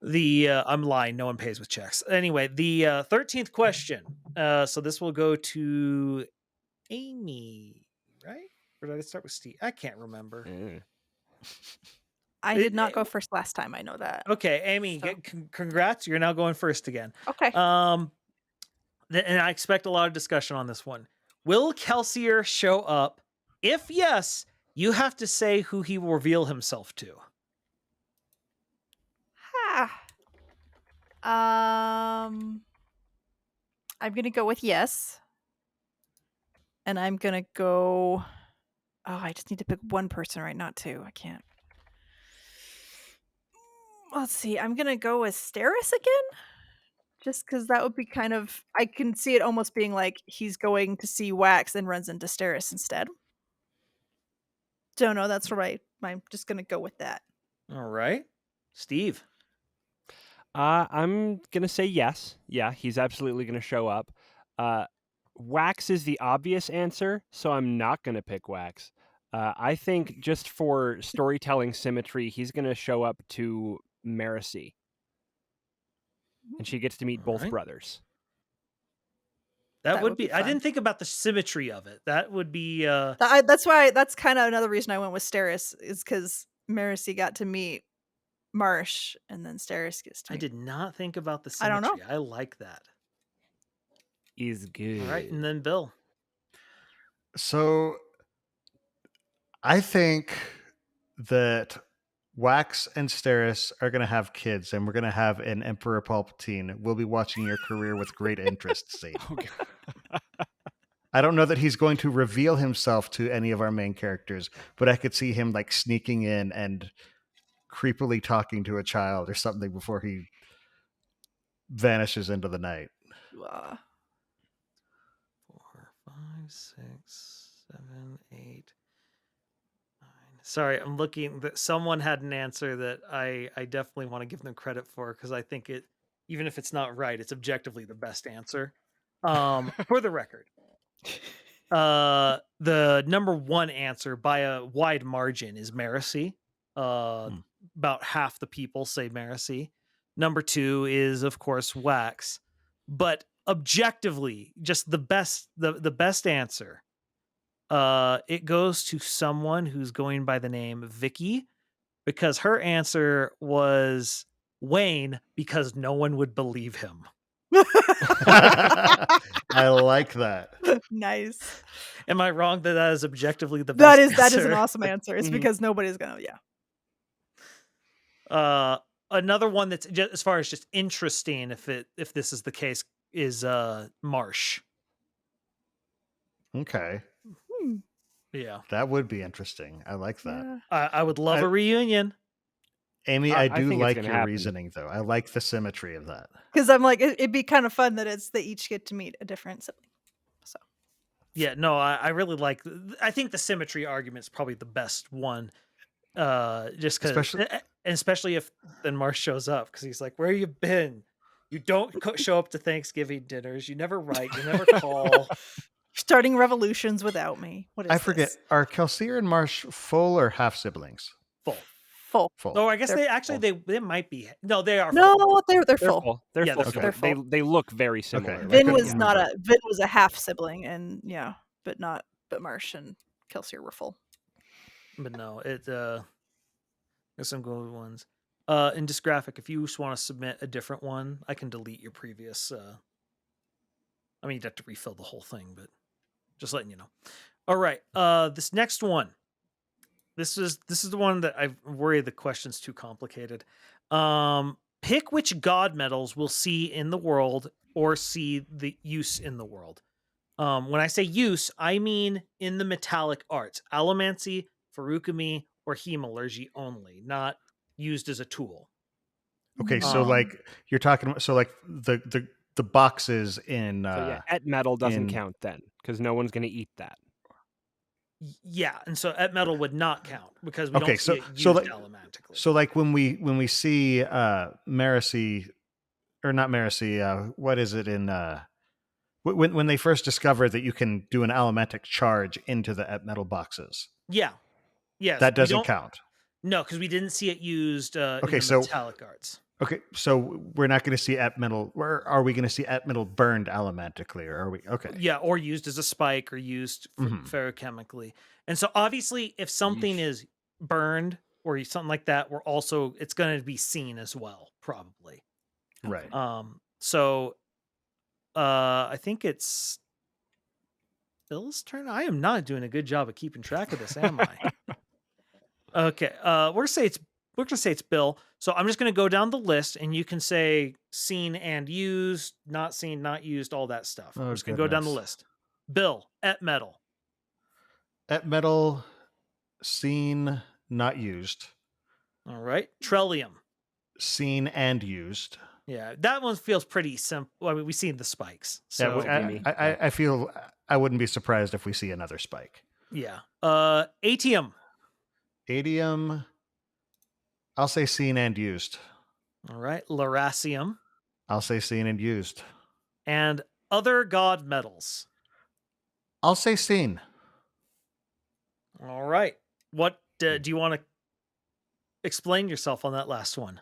I'm lying. No one pays with checks. Anyway, the 13th question. So this will go to Amy, right? Or did I start with Steve? I can't remember. I did not go first last time. I know that. Okay, Amy, congrats. You're now going first again. Okay. And I expect a lot of discussion on this one. Will Kelsier show up? If yes, you have to say who he will reveal himself to. I'm going to go with yes. And I'm going to go... Oh, I just need to pick one person, right? Not two. I can't. Let's see. I'm going to go with Steris again. Just because that would be kind of... I can see it almost being like he's going to see Wax and runs into Steris instead. Don't know. That's right. I'm just going to go with that. All right. Steve? I'm going to say yes. Yeah, he's absolutely going to show up. Wax is the obvious answer, so I'm not going to pick Wax. I think just for storytelling symmetry, he's going to show up to Marasi. And she gets to meet both brothers. That would be I didn't think about the symmetry of it. That would be... That's kind of another reason I went with Steris, is because Marasi got to meet Marsh, and then Steris gets to meet... I did not think about the symmetry. I don't know. I like that. Is good. All right, and then Bill. So I think that Wax and Steris are going to have kids, and we're going to have an Emperor Palpatine. We'll be watching your career with great interest, Steve. I don't know that he's going to reveal himself to any of our main characters, but I could see him like sneaking in and creepily talking to a child or something before he vanishes into the night. 4, 5, 6, 7, 8, 9. Sorry, I'm looking that someone had an answer that I definitely want to give them credit for, because I think it, even if it's not right, it's objectively the best answer. For the record, the number one answer by a wide margin is Marasi. About half the people say Marasi. Number 2 is, of course, Wax. But objectively, just the best answer, it goes to someone who's going by the name Vicky, because her answer was Wayne, because no one would believe him. I like that. Nice. Am I wrong that is objectively the best answer? That is an awesome answer. It's because nobody's gonna, another one that's just, as far as just interesting, if this is the case, is Marsh. Okay. Yeah, that would be interesting. I like that. I would love a reunion. Amy, I do like your reasoning, though. I like the symmetry of that. Because I'm like, it'd be kind of fun that they each get to meet a different sibling. So, yeah, no, I really like. I think the symmetry argument is probably the best one. Just because, especially if then Marsh shows up, because he's like, "Where you been? You don't show up to Thanksgiving dinners. You never write. You never call." Starting revolutions without me. What is I forget. this? Are Kelsier and Marsh full or half siblings? Full. Full. Full. Oh, I guess They're they might be. No, they are. No, full. they're They're full. full. They're Yeah, full. they're So full. they look very similar. Okay. Like, Vin couldn't was remember. Vin was a half sibling, and but Marsh and Kelsier were full. But no, there's some good ones. In Dysgraphic, if you just want to submit a different one, I can delete your previous. I mean, you'd have to refill the whole thing, but just letting you know. All right, this next one. This is the one that I worry the question's too complicated. Pick which god metals we'll see in the world or see the use in the world. When I say use, I mean in the metallic arts, allomancy, feruchemy, or hemalurgy only, not used as a tool. Okay, so like you're talking about, so like the boxes in so yeah, et metal doesn't in- count then because no one's going to eat that. Yeah, and so et metal would not count because we Okay, don't see it used so like- allomantically. So like when we see Maracy, or not Maracy, what is it in when they first discover that you can do an allomantic charge into the et metal boxes, Yeah. Yes. that we doesn't don't- count. No, because we didn't see it used in Okay, the so- metallic arts. Okay, so we're not going to see et metal, or are we going to see et metal burned allomantically, or are we? Okay, Yeah, or used as a spike or used Mhm. ferrochemically. And so obviously if something is burned or something like that, it's going to be seen as well, probably. right. So I think it's Bill's turn. I am not doing a good job of keeping track of this, am I? Okay. We're gonna say it's Bill. So I'm just gonna go down the list and you can say seen and used, not seen, not used, all that stuff. Oh, I'm just gonna go down the goodness. list. Bill, et metal. Et metal, seen, not used. All right. Trellium. Seen and used. Yeah, that one feels pretty simple. I mean, we've seen the spikes. So I feel I wouldn't be surprised if we see another spike. yeah. Atium. Adium, I'll say seen and used. All right. Laracium. I'll say seen and used. And other god metals. I'll say seen. All right. What do you want to explain yourself on that last one?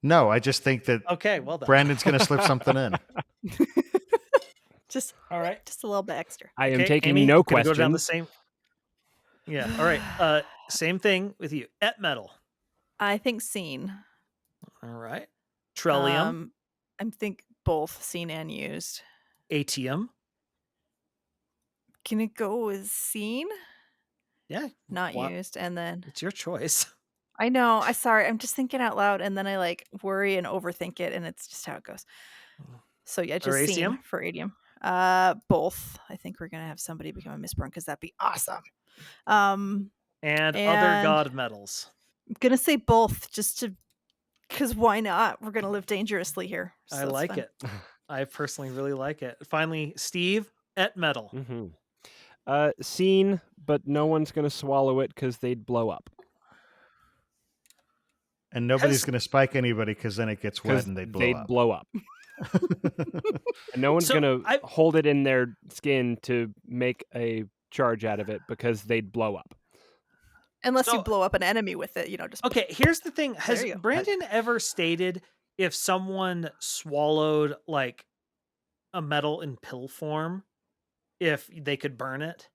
No, I just think that Okay, well done. Brandon's going to slip something in. Just All right. just a little bit extra. I am Okay, taking Amy, no gonna go down the questions. same. Yeah. All right. Same thing with you. Et metal. I think seen. All right. Trellium. I think both seen and used. Atium. Can it go with seen? Yeah. Not Wha- used, and then It's your choice. I know. I'm just thinking out loud, and then I like worry and overthink it, and it's just how it goes. So yeah, just seen Aracium? for adium. Both. I think we're gonna have somebody become a Mistborn because that'd be awesome. And other And- god metals. I'm gonna say both, just to because why not? We're gonna live dangerously here. so I it's like fun. it. I personally really like it. Finally, Steve, et metal. Seen, but no one's going to swallow it because they'd blow up. And nobody's Has- going to spike anybody because then it gets wet 'Cause and they blow they'd up. blow up. And no one's So, going to I- hold it in their skin to make a charge out of it because they'd blow up. Unless So- you blow up an enemy with it, just Okay, here's the thing. Has you go. Brandon ever stated if someone swallowed like a metal in pill form, if they could burn it?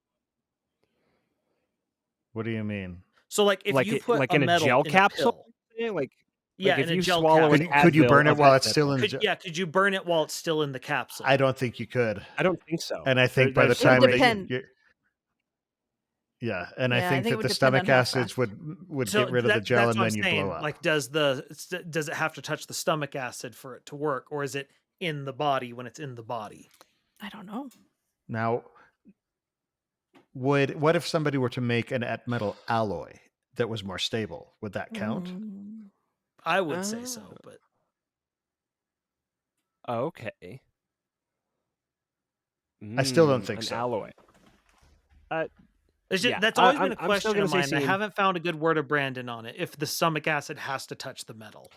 What do you mean? So like if Like you it- put like a in a metal gel in capsule? pill, Like yeah, if in a you gel swallow capsule. an Could you Advil burn it of while that it's still in the Could you burn it while it's still in the capsule? I don't think you could. I don't think so. And I think by the There's time that depend. yeah, and Yeah, I I think think it that would the depend stomach on how acids fast. would So get rid of the gel that's and what then I'm you saying. blow up. Like, does it have to touch the stomach acid for it to work, or is it in the body when it's in the body? I don't know. Now, what if somebody were to make an et metal alloy that was more stable? Would that count? Mm. I would say so, Oh. but Okay. I still don't think an so. alloy. it's just, Yeah, that's always been a I'm still question gonna of say mine. and I seen. haven't found a good word of Brandon on it. If the stomach acid has to touch the metal,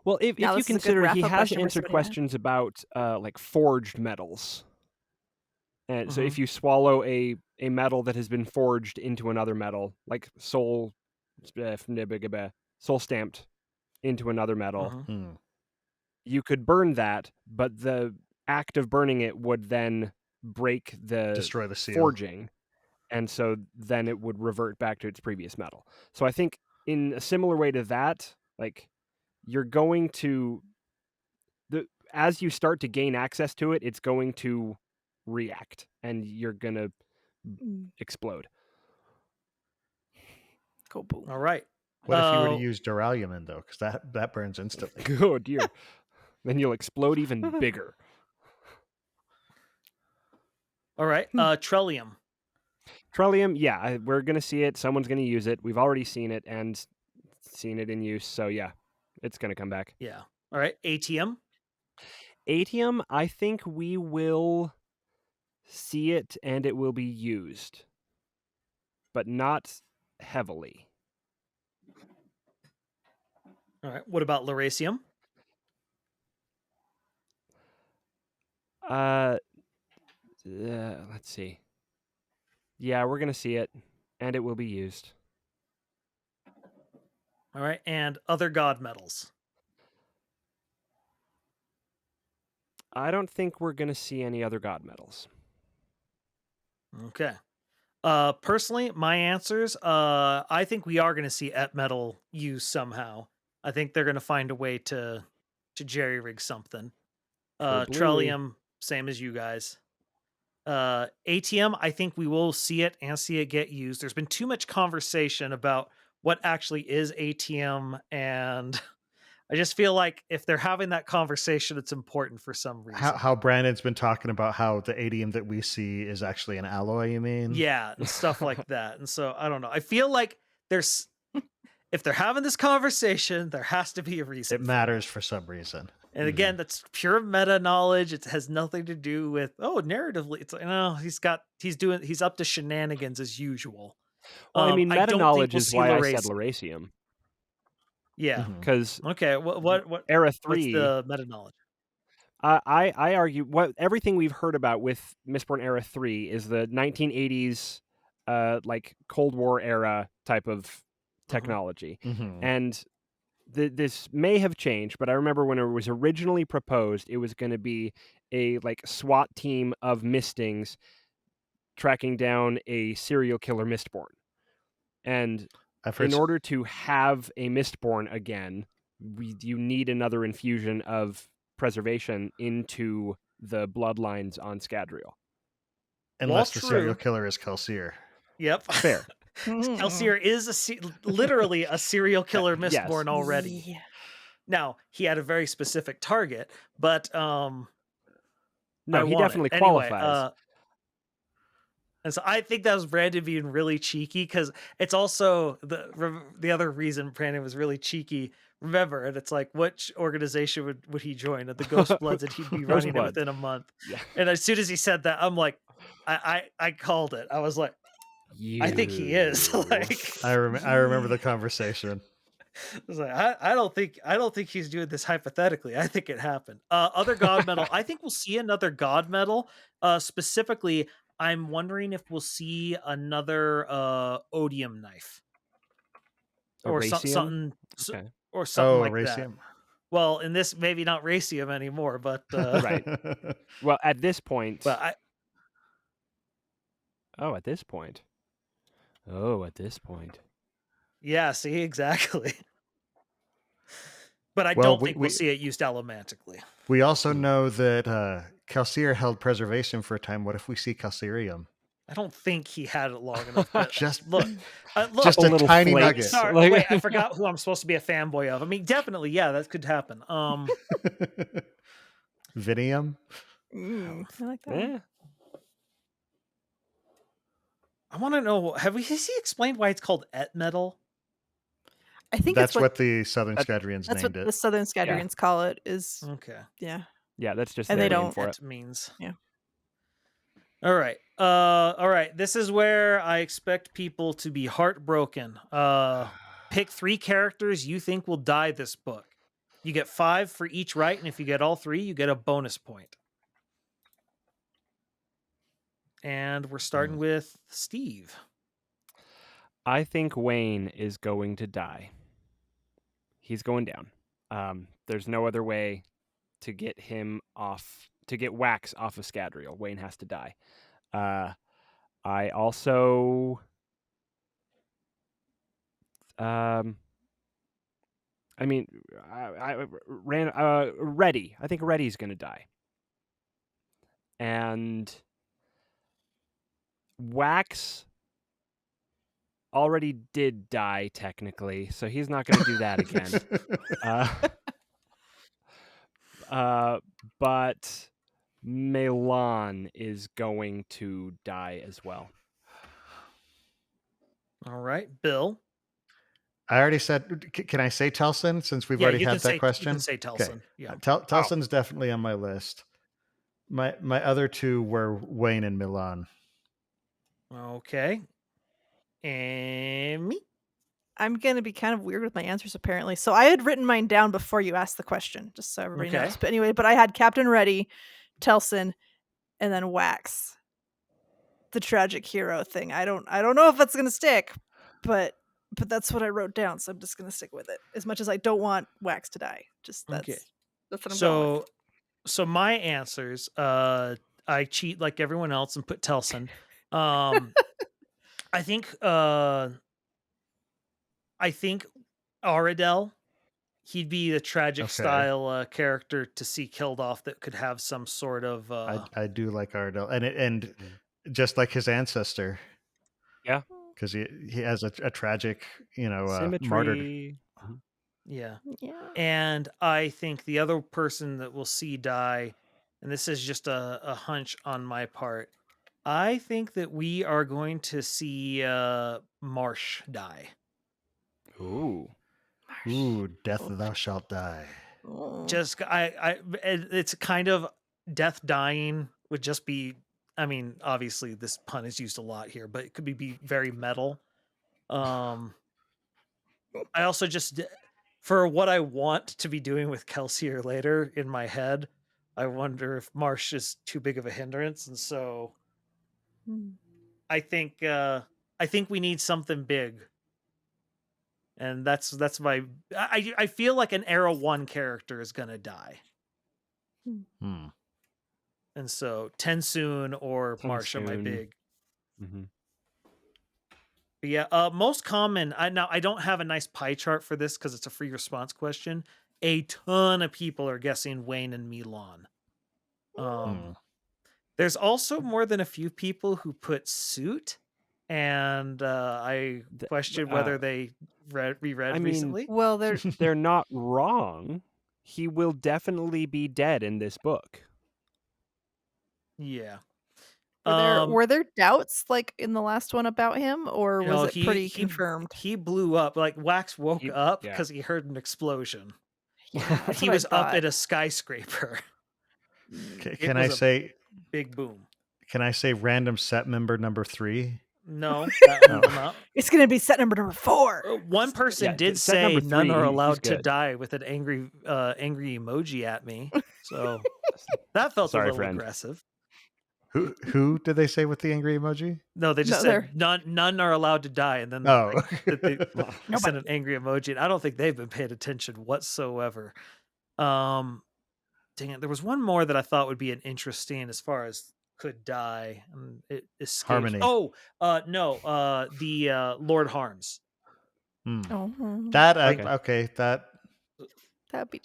Well, if Now, you this is a good consider he RAFO has question for answered somebody to- questions about like forged metals. And so if you swallow a metal that has been forged into another metal, like soul stamped into another metal, you could burn that, but the act of burning it would then break the Destroy the seal. forging, and so then it would revert back to its previous metal. So I think in a similar way to that, like you're going to as you start to gain access to it, it's going to react and you're going to explode. Cool. Boom. All right. What if you were to use Duralium though? Because that burns instantly. Oh dear. Then you'll explode even bigger. All right. Trellium. Trellium, yeah, we're going to see it. Someone's going to use it. We've already seen it and seen it in use. So yeah, it's going to come back. Yeah. All right. Atium. Atium, I think we will see it and it will be used, but not heavily. All right. What about Lerasium? Let's see. Yeah, we're going to see it and it will be used. All right. And other god metals. I don't think we're going to see any other god metals. Okay. Personally, my answers, I think we are going to see Ep metal used somehow. I think they're going to find a way to jerry-rig something. Trellium, same as you guys. ATM, I think we will see it and see it get used. There's been too much conversation about what actually is ATM, and I just feel like if they're having that conversation, it's important for some reason. How Brandon's been talking about how the atium that we see is actually an alloy, you mean? Yeah, and stuff like that. And so, I don't know. I feel like if they're having this conversation, there has to be a reason. It matters for some reason. And again, that's pure meta knowledge. It has nothing to do with, narratively. It's like, no, he's up to shenanigans as usual. Well, I mean, meta knowledge is why I said Lerasium. Yeah. Because okay, what Era 3, what's the meta knowledge? I argue everything we've heard about with Mistborn Era 3 is the 1980s like Cold War era type of technology. And this may have changed, but I remember when it was originally proposed, it was going to be a like SWAT team of Mistings tracking down a serial killer Mistborn. And in order to have a Mistborn again, you need another infusion of preservation into the bloodlines on Scadrial. Unless the serial killer is Cosmere. Yep. Fair. Cosmere is literally a serial killer Mistborn already. Yeah. Now, he had a very specific target, but no, he definitely qualifies. Anyway, and so I think that was Brandon being really cheeky, because it's also the other reason Brandon was really cheeky. Remember, and it's like, which organization would he join? The Ghost Bloods, and he'd be running it within a month. Yeah. And as soon as he said that, I'm like, I called it. I was like, I think he is. Like, I remember the conversation. I was like, I don't think he's doing this hypothetically. I think it happened. Other god metal. I think we'll see another god metal. Specifically, I'm wondering if we'll see another odium knife, or something, okay. Or something like Racium. That. Well, in this, maybe not Racium anymore, but right. Well, at this point, but at this point. Yeah, see, exactly. But I don't think we'll see it used allomantically. We also know that Cosmere held preservation for a time. What if we see Calcerium? I don't think he had it long enough. Just look, just a tiny nugget. Sorry, wait, I forgot who I'm supposed to be a fanboy of. I mean, definitely, yeah, that could happen. Vinium? I like that. Yeah. I want to know, has he explained why it's called Et metal? I think that's what the Southern Scadrians named it. That's what the Southern Scadrians call it. Is okay. Yeah. Yeah, that's just and they don't for it means. Yeah. All right. All right. This is where I expect people to be heartbroken. Pick 3 characters you think will die this book. You get 5 for each right, and if you get all 3, you get a bonus point. And we're starting with Steve. I think Wayne is going to die. He's going down. There's no other way to get him off, to get Wax off of Scadrial. Wayne has to die. I also, I mean, Reddy. I think Reddy's going to die. And Wax already did die, technically, so he's not going to do that again. But Melan is going to die as well. All right, Bill. I already said, can I say Telson since we've already had that question? You can say Telson. Okay. Yeah. Telson's definitely on my list. My other two were Wayne and Milan. Okay. And me? I'm going to be kind of weird with my answers, apparently. So I had written mine down before you asked the question, just so everybody knows. But anyway, I had Captain Reddy, Telson, and then Wax. The tragic hero thing. I don't know if that's going to stick, but that's what I wrote down, so I'm just going to stick with it. As much as I don't want Wax to die. Just that's what I'm going with. So my answers, I cheat like everyone else and put Telson. I think Aradel, he'd be the tragic style character to see killed off that could have some sort of. I do like Aradel, and just like his ancestor. Yeah, because he has a tragic, Symmetry. martyred. Yeah. And I think the other person that we'll see die, and this is just a hunch on my part, I think that we are going to see Marsh die. Ooh, death thou shalt die. Just it's kind of death dying would just be, I mean, obviously this pun is used a lot here, but it could be very metal. I also just, for what I want to be doing with Kelsier later in my head, I wonder if Marsh is too big of a hindrance, and so I think we need something big, and that's my. I feel like an Era 1 character is gonna die, and so Tensoon or Marsh are my big. Mm-hmm. But yeah, most common. Now I don't have a nice pie chart for this because it's a free response question. A ton of people are guessing Wayne and Milan. There's also more than a few people who put Suit, and I question whether they reread recently. Well, they're not wrong. He will definitely be dead in this book. Yeah. Were there doubts like in the last one about him, or was it pretty confirmed? He blew up. Like Wax woke up because he heard an explosion. Yeah, he was up at a skyscraper. Can I say big boom? Can I say random set member number 3? No, that will not. It's going to be set number 4. One person did say none are allowed to die with an angry emoji at me. So that felt a little aggressive. Who did they say with the angry emoji? No, they just said none are allowed to die, and then they sent an angry emoji. And I don't think they've been paying attention whatsoever. Dang it, there was one more that I thought would be an interesting as far as could die, and it escapes. Harmony. Oh, no, the Lord Harms. That's actually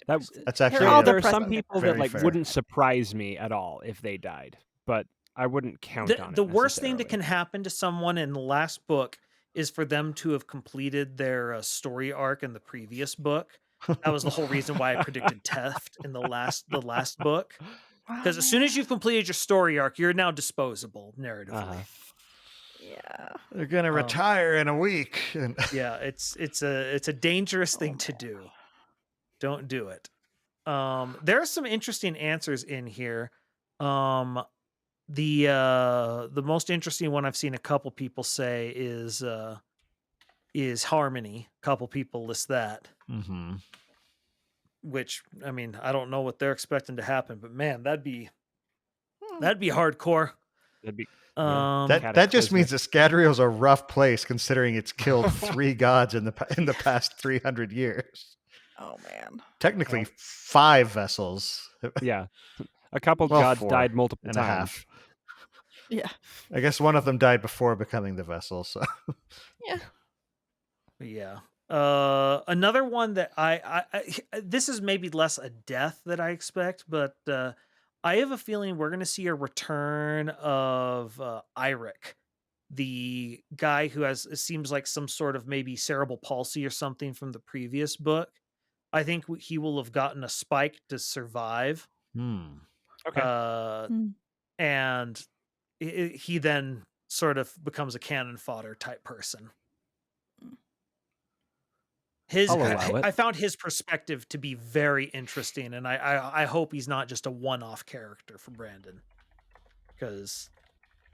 there are some people that wouldn't surprise me at all if they died, but I wouldn't count on it. The worst thing that can happen to someone in the last book is for them to have completed their story arc in the previous book. That was the whole reason why I predicted theft in the last book. Because as soon as you've completed your story arc, you're now disposable narratively. Yeah, they're gonna retire in a week. Yeah, it's a dangerous thing to do. Don't do it. There are some interesting answers in here. The most interesting one I've seen a couple people say is Harmony. A couple people list that. Mm-hmm. Which, I mean, I don't know what they're expecting to happen, but man, that'd be hardcore. That just means that Scadrial's a rough place, considering it's killed 3 gods in the past 300 years. Oh man. Technically, 5 vessels. Yeah. A couple Well, gods 4 died multiple and times. a half. Yeah. I guess one of them died before becoming the vessel. So Yeah. Another one that I this is maybe less a death that I expect, but I have a feeling we're going to see a return of Eirik, the guy who has, it seems like, some sort of maybe cerebral palsy or something from the previous book. I think he will have gotten a spike to survive. Okay. And he then sort of becomes a cannon fodder type person. I found his perspective to be very interesting, and I hope he's not just a one-off character for Brandon, because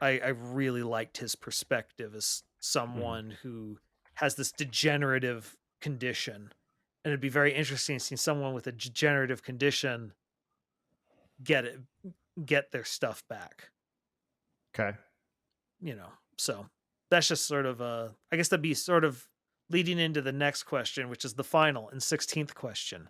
I really liked his perspective as someone who has this degenerative condition, and it'd be very interesting to see someone with a degenerative condition get their stuff back. okay. So that's just sort of I guess that'd be sort of leading into the next question, which is the final and 16th question,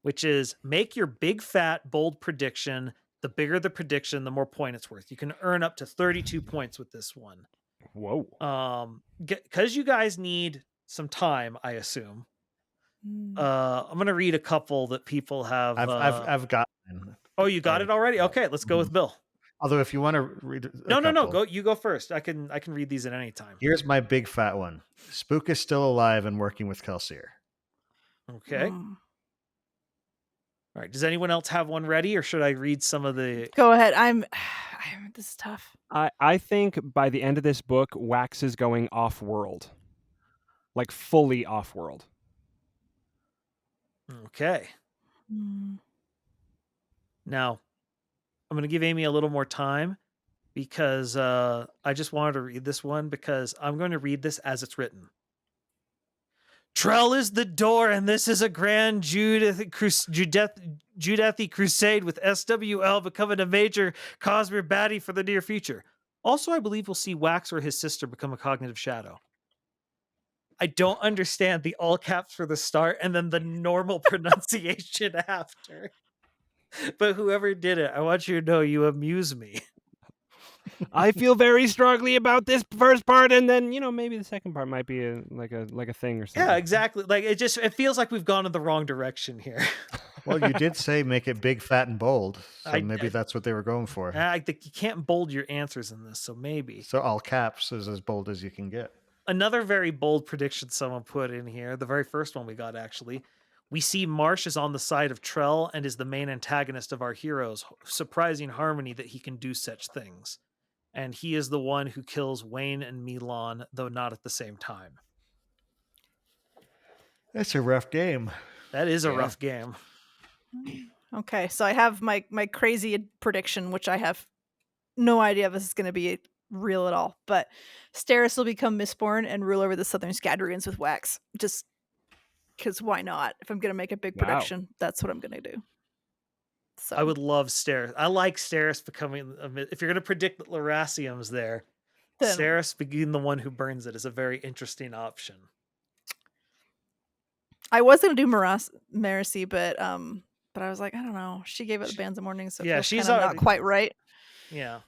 which is make your big fat bold prediction. The bigger the prediction, the more point it's worth. You can earn up to 32 points with this one. Whoa. Because you guys need some time, I assume. I'm gonna read a couple that people have. I've got. Oh, you got it already? Okay, let's go with Bill. Although, if you want to read, No. Go. You go first. I can read these at any time. Here's my big fat one. Spook is still alive and working with Kelsier. Okay. All right. Does anyone else have one ready, or should I read some of the? Go ahead. This is tough. I think by the end of this book, Wax is going off-world, like fully off-world. Okay. Now, I'm going to give Amy a little more time because I just wanted to read this one because I'm going to read this as it's written. Trell is the door, and this is a grand Judethi crusade with SWL becoming a major Cosmere baddie for the near future. Also, I believe we'll see Wax or his sister become a cognitive shadow. I don't understand the all caps for the start and then the normal pronunciation after. But whoever did it, I want you to know you amuse me. I feel very strongly about this first part, and then maybe the second part might be like a thing or something. Yeah, exactly. Like it feels like we've gone in the wrong direction here. Well, you did say make it big, fat, and bold, so maybe that's what they were going for. I think you can't bold your answers in this, so maybe. So all caps is as bold as you can get. Another very bold prediction someone put in here, the very first one we got actually. We see Marsh is on the side of Trell and is the main antagonist of our heroes, surprising Harmony that he can do such things. And he is the one who kills Wayne and Milan, though not at the same time. That's a rough game. That is a rough game. Okay, so I have my crazy prediction, which I have no idea if this is going to be real at all. But Steris will become Mistborn and rule over the Southern Scadrians with Wax. Just because why not? If I'm going to make a big prediction, that's what I'm going to do. So I would love Steris. I like Steris becoming. If you're going to predict that Lerasium's there, then Steris being the one who burns it is a very interesting option. I was going to do Marcy, but I was like, I don't know. She gave it the Bands of Morning, so yeah, she's not quite right. Yeah,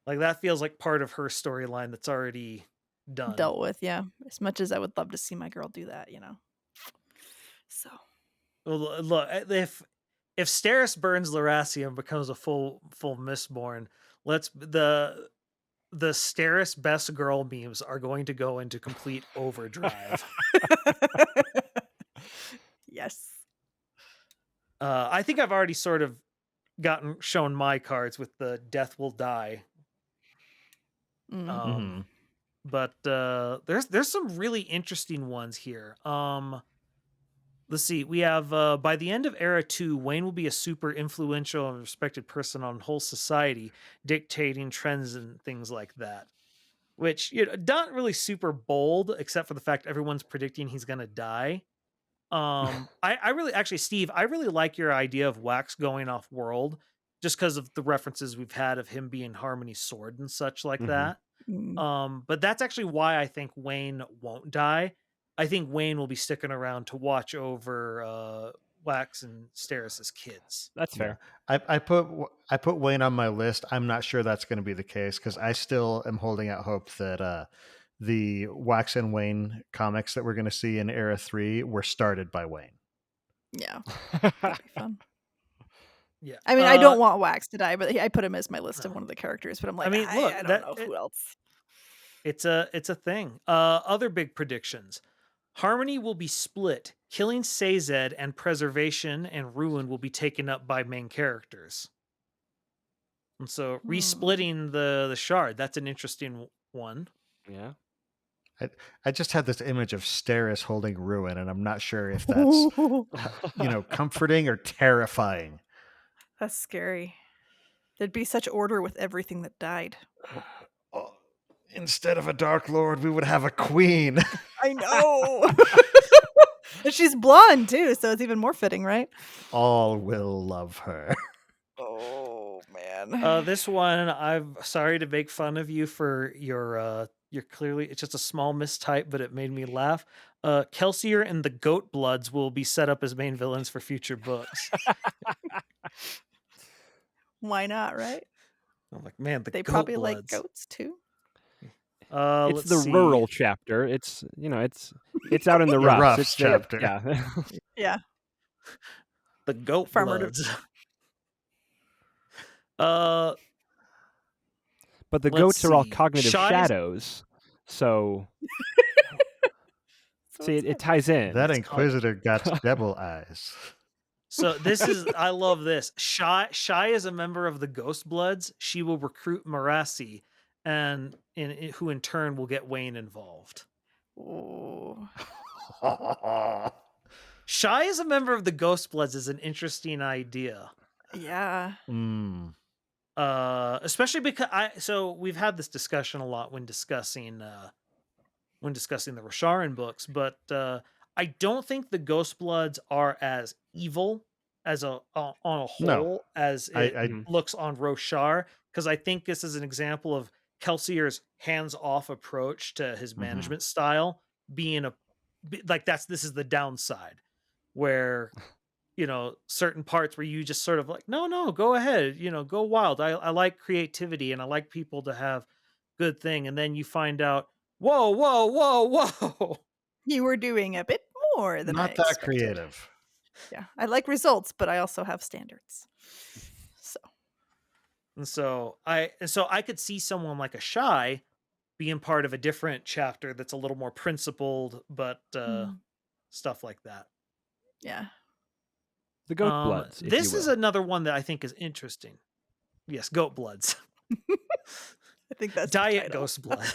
like that feels like part of her storyline that's already dealt with. Yeah, as much as I would love to see my girl do that, So, well, look, if Steris burns Lerasium, becomes a full Mistborn, the Steris best girl memes are going to go into complete overdrive. Yes. I think I've already sort of shown my cards with the death will die. But there's some really interesting ones here. Let's see. We have by the end of Era 2, Wayne will be a super influential and respected person on whole society, dictating trends and things like that. Which not really super bold, except for the fact everyone's predicting he's gonna die. I really, actually, Steve, I really like your idea of Wax going off world, just because of the references we've had of him being Harmony's sword and such like Mhm. that. Mm. But that's actually why I think Wayne won't die. I think Wayne will be sticking around to watch over Wax and Steris's kids. That's fair. I put Wayne on my list. I'm not sure that's going to be the case because I still am holding out hope that the Wax and Wayne comics that we're going to see in Era 3 were started by Wayne. Yeah, that'd be fun. Yeah. I mean, I don't want Wax to die, but I put him as my list of one of the characters. But I'm like, I mean, look, I don't know who else. It's a thing. Other big predictions. Harmony will be split. Killing Sazed and Preservation and Ruin will be taken up by main characters. And so resplitting the shard, that's an interesting one. Yeah. I just had this image of Steris holding Ruin, and I'm not sure if that's comforting or terrifying. That's scary. There'd be such order with everything that died. Instead of a Dark Lord, we would have a queen. I know. And she's blonde too, so it's even more fitting, right? All will love her. Oh man. This one, I'm sorry to make fun of you for your clearly, it's just a small mistype, but it made me laugh. Kelsier and the Goat Bloods will be set up as main villains for future books. Why not, right? I'm like, man, They Goat probably Bloods. like goats too. It's the rural chapter. It's it's out in the roughs. Roughs It's chapter. Yeah. Yeah. The Goat Farmer Bloods. But the Let's goats are all see. cognitive Shy's- shadows. So see, it ties in. That It's Inquisitor got devil eyes. So this is, I love this. Shy is a member of the Ghost Bloods. She will recruit Marasi, and who in turn will get Wayne involved. Oh. Shy as a member of the Ghost Bloods is an interesting idea. Yeah. Especially because we've had this discussion a lot when discussing the Rosharan books, but I don't think the Ghost Bloods are as evil as on a whole as it looks on Roshar, because I think this is an example of Kelsier's hands-off approach to his management style being this is the downside, where certain parts where you just sort of like, no, go ahead, go wild. I like creativity and I like people to have good thing, and then you find out, whoa, You were doing a bit more than Not I that expected. creative. Yeah. I like results, but I also have standards. So I could see someone like a Shy being part of a different chapter that's a little more principled, but stuff like that. Yeah. the goat bloods. if This you is will. another one that I think is interesting. Yes, Goat Bloods. I think that's the Diet title. Ghost Blood.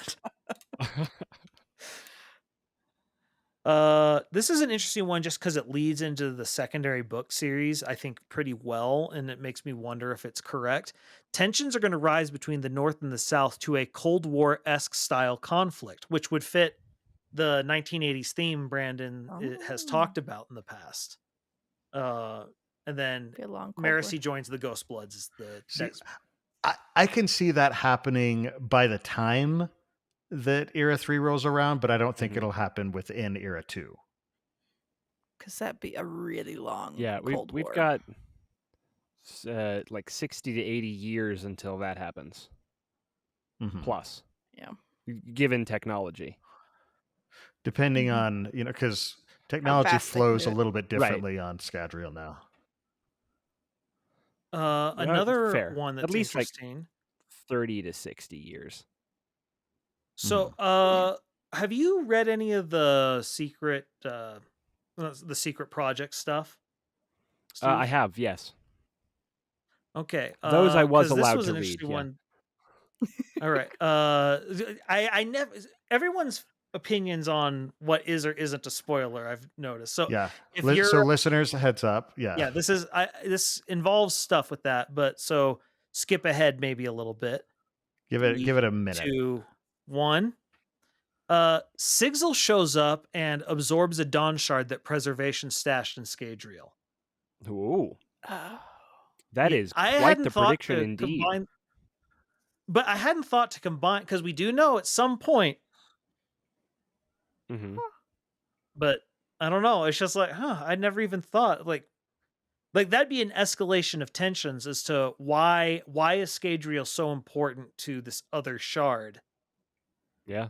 This is an interesting one just because it leads into the secondary book series, I think, pretty well, and it makes me wonder if it's correct. Tensions are going to rise between the North and the South to a Cold War-esque style conflict, which would fit the 1980s theme Brandon has talked about in the past. And then Be a long Cold Marasi War. joins the Ghost Bloods. Is the next. I can see that happening by the time that Era 3 rolls around, but I don't think it'll happen within Era 2. Because that'd be a really long Cold we've War. got like 60 to 80 years until that happens. Plus. Yeah. Given technology. Depending on, because technology fast they can flows do a it. little bit differently on Scadrial now. Another fair. one that's At least interesting. like 30 to 60 years. So, have you read any of the secret project stuff? I Steve? have, yes. Okay. Those I was 'cause this allowed was to an read, interesting yeah. one. All right. I never. Everyone's opinions on what is or isn't a spoiler, I've noticed. So Yeah. if So you're, listeners, heads up. Yeah. yeah, this involves stuff with that, but so skip ahead maybe a little bit. Give it a minute. 2, 1. Sigil shows up and absorbs a Dawn Shard that Preservation stashed in Scadrial. Ooh. Oh. That Yeah, is I quite hadn't the thought prediction to indeed. combine, but I hadn't thought to combine because we do know at some point. Hmm. But I don't know. It's just like, I never even thought like that'd be an escalation of tensions as to why is Scadrial so important to this other shard. Yeah.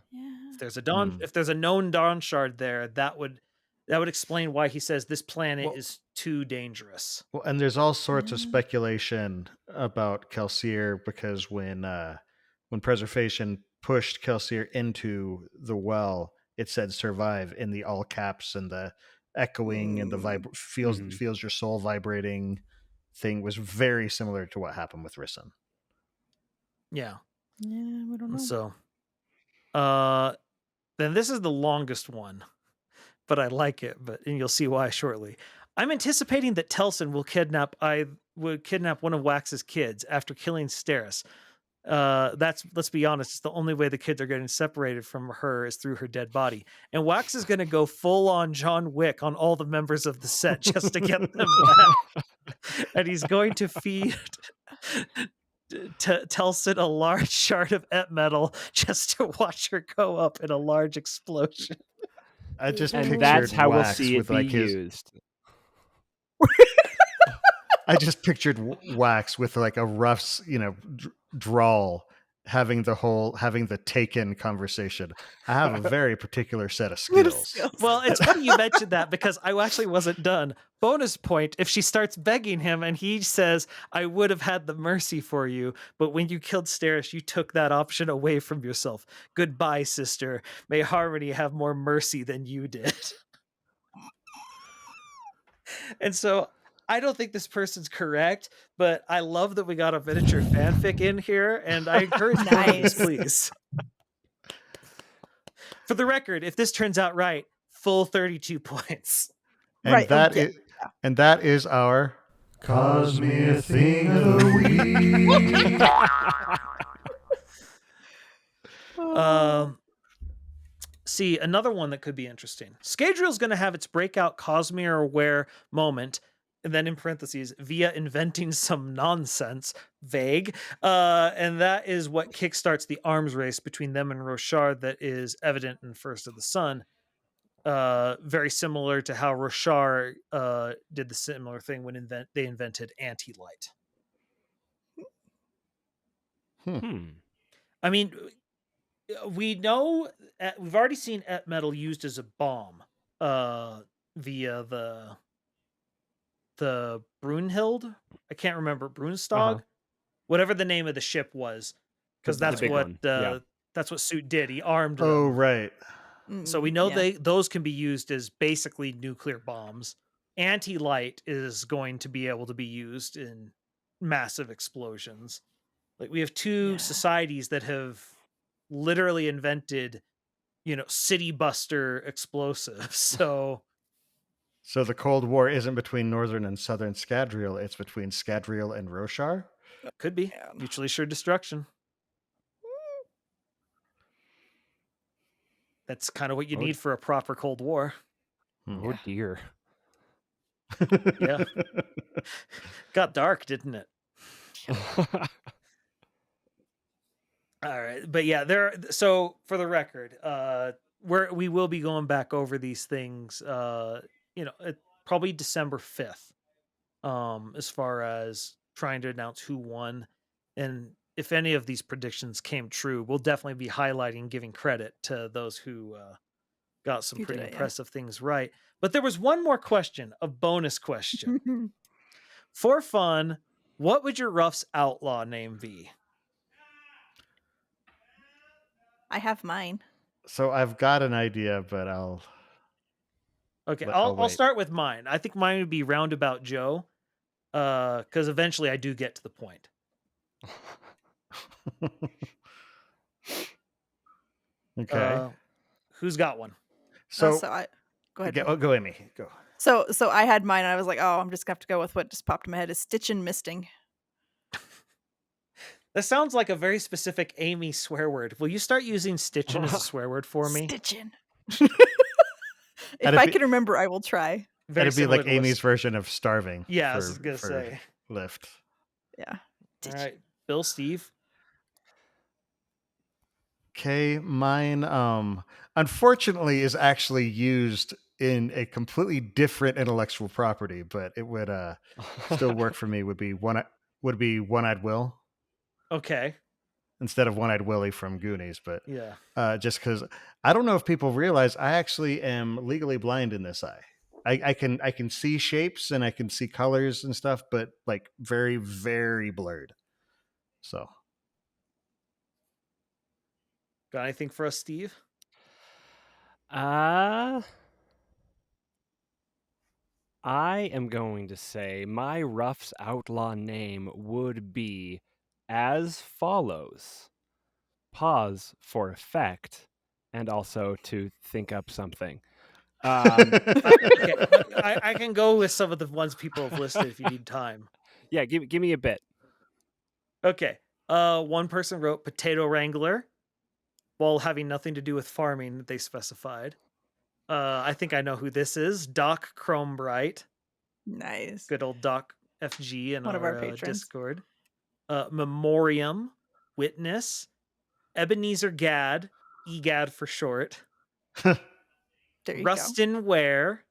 If there's a if there's a known Dawn shard there, that would explain why he says this planet Well- is too dangerous. Well, and there's all sorts of speculation about Kelsier because when Preservation pushed Kelsier into the well, it said "survive" in the all caps, and the echoing and the feels your soul vibrating thing was very similar to what happened with Rison. Yeah. Yeah, we don't know. So, then this is the longest one, but I like it. And you'll see why shortly. I'm anticipating that Telson will kidnap one of Wax's kids after killing Steris. Let's be honest, it's the only way the kids are getting separated from her is through her dead body. And Wax is going to go full on John Wick on all the members of the set just to get them back. And he's going to feed Telson a large shard of metal just to watch her go up in a large explosion. I just And pictured that's how we'll Wax see it with be like his. used. I just pictured Wax with like a rough, drawl, having the taken conversation. I have a very particular set of skills. Well, it's funny you mentioned that because I actually wasn't done. Bonus point, if she starts begging him and he says, I would have had the mercy for you, but when you killed Steris, you took that option away from yourself. Goodbye, sister. May Harmony have more mercy than you did. And so I don't think this person's correct, but I love that we got a miniature fanfic in here, and I encourage more of these, please. For the record, if this turns out right, full 32 points. And Right, that okay. and that is our Cosmere thing of the week. See, another one that could be interesting. Scadrial's going to have its breakout Cosmere aware moment, and then in parentheses, via inventing some nonsense, vague. And that is what kickstarts the arms race between them and Roshar that is evident in First of the Sun. Very similar to how Roshar did the similar thing when they invented anti-light. I mean, we know we've already seen metal used as a bomb via the Brunhild. I can't remember Brunstog, whatever the name of the ship was, because that's what that's what Suit did. He armed them. Oh, right. So we know those can be used as basically nuclear bombs. Anti-light is going to be able to be used in massive explosions. Like we have two societies that have literally invented, city buster explosives. So the Cold War isn't between Northern and Southern Scadrial, it's between Scadrial and Roshar? Could be. Mutually assured destruction. That's kind of what you need for a proper Cold War. Oh dear. Yeah. Got dark, didn't it? All right, but yeah, so for the record, we will be going back over these things, probably December 5th, as far as trying to announce who won, and if any of these predictions came true, we'll definitely be highlighting, giving credit to those who got some pretty impressive things right. But there was one more question, a bonus question. For fun, what would your Ruff's outlaw name be? I have mine. So I've got an idea, but I'll start with mine. I think mine would be Roundabout Joe, because eventually I do get to the point. Okay. Who's got one? So I go ahead. Go Amy. Go. So I had mine, and I was like, oh, I'm just gonna have to go with what just popped in my head is Stitch and Misting. That sounds like a very specific Amy swear word. Will you start using stitchin' as a swear word for me? Stitchin'. If I can remember, I will try. That'd be like Amy's version of starving. Yeah, I was gonna say. Lift. Yeah. All right, Bill, Steve. Okay, mine unfortunately is actually used in a completely different intellectual property, but it would still work for me. Would be One-Eyed Will Okay. instead of One-Eyed Willie from Goonies, but Yeah. just because I don't know if people realize I actually am legally blind in this eye. I can see shapes and I can see colors and stuff, but like very, very blurred. So Got anything for us, Steve? I am going to say my Rough's outlaw name would be as follows. Pause for effect, and also to think up something. Okay, I can go with some of the ones people have listed if you need time. Yeah, give me a bit. Okay. One person wrote potato wrangler while having nothing to do with farming that they specified. I think I know who this is. Doc Chromebright. Nice. Good old Doc FG in One of our our patrons. Discord. Memoriam, Witness, Ebenezer Gad, EGAD for short. There you Rustin Ware,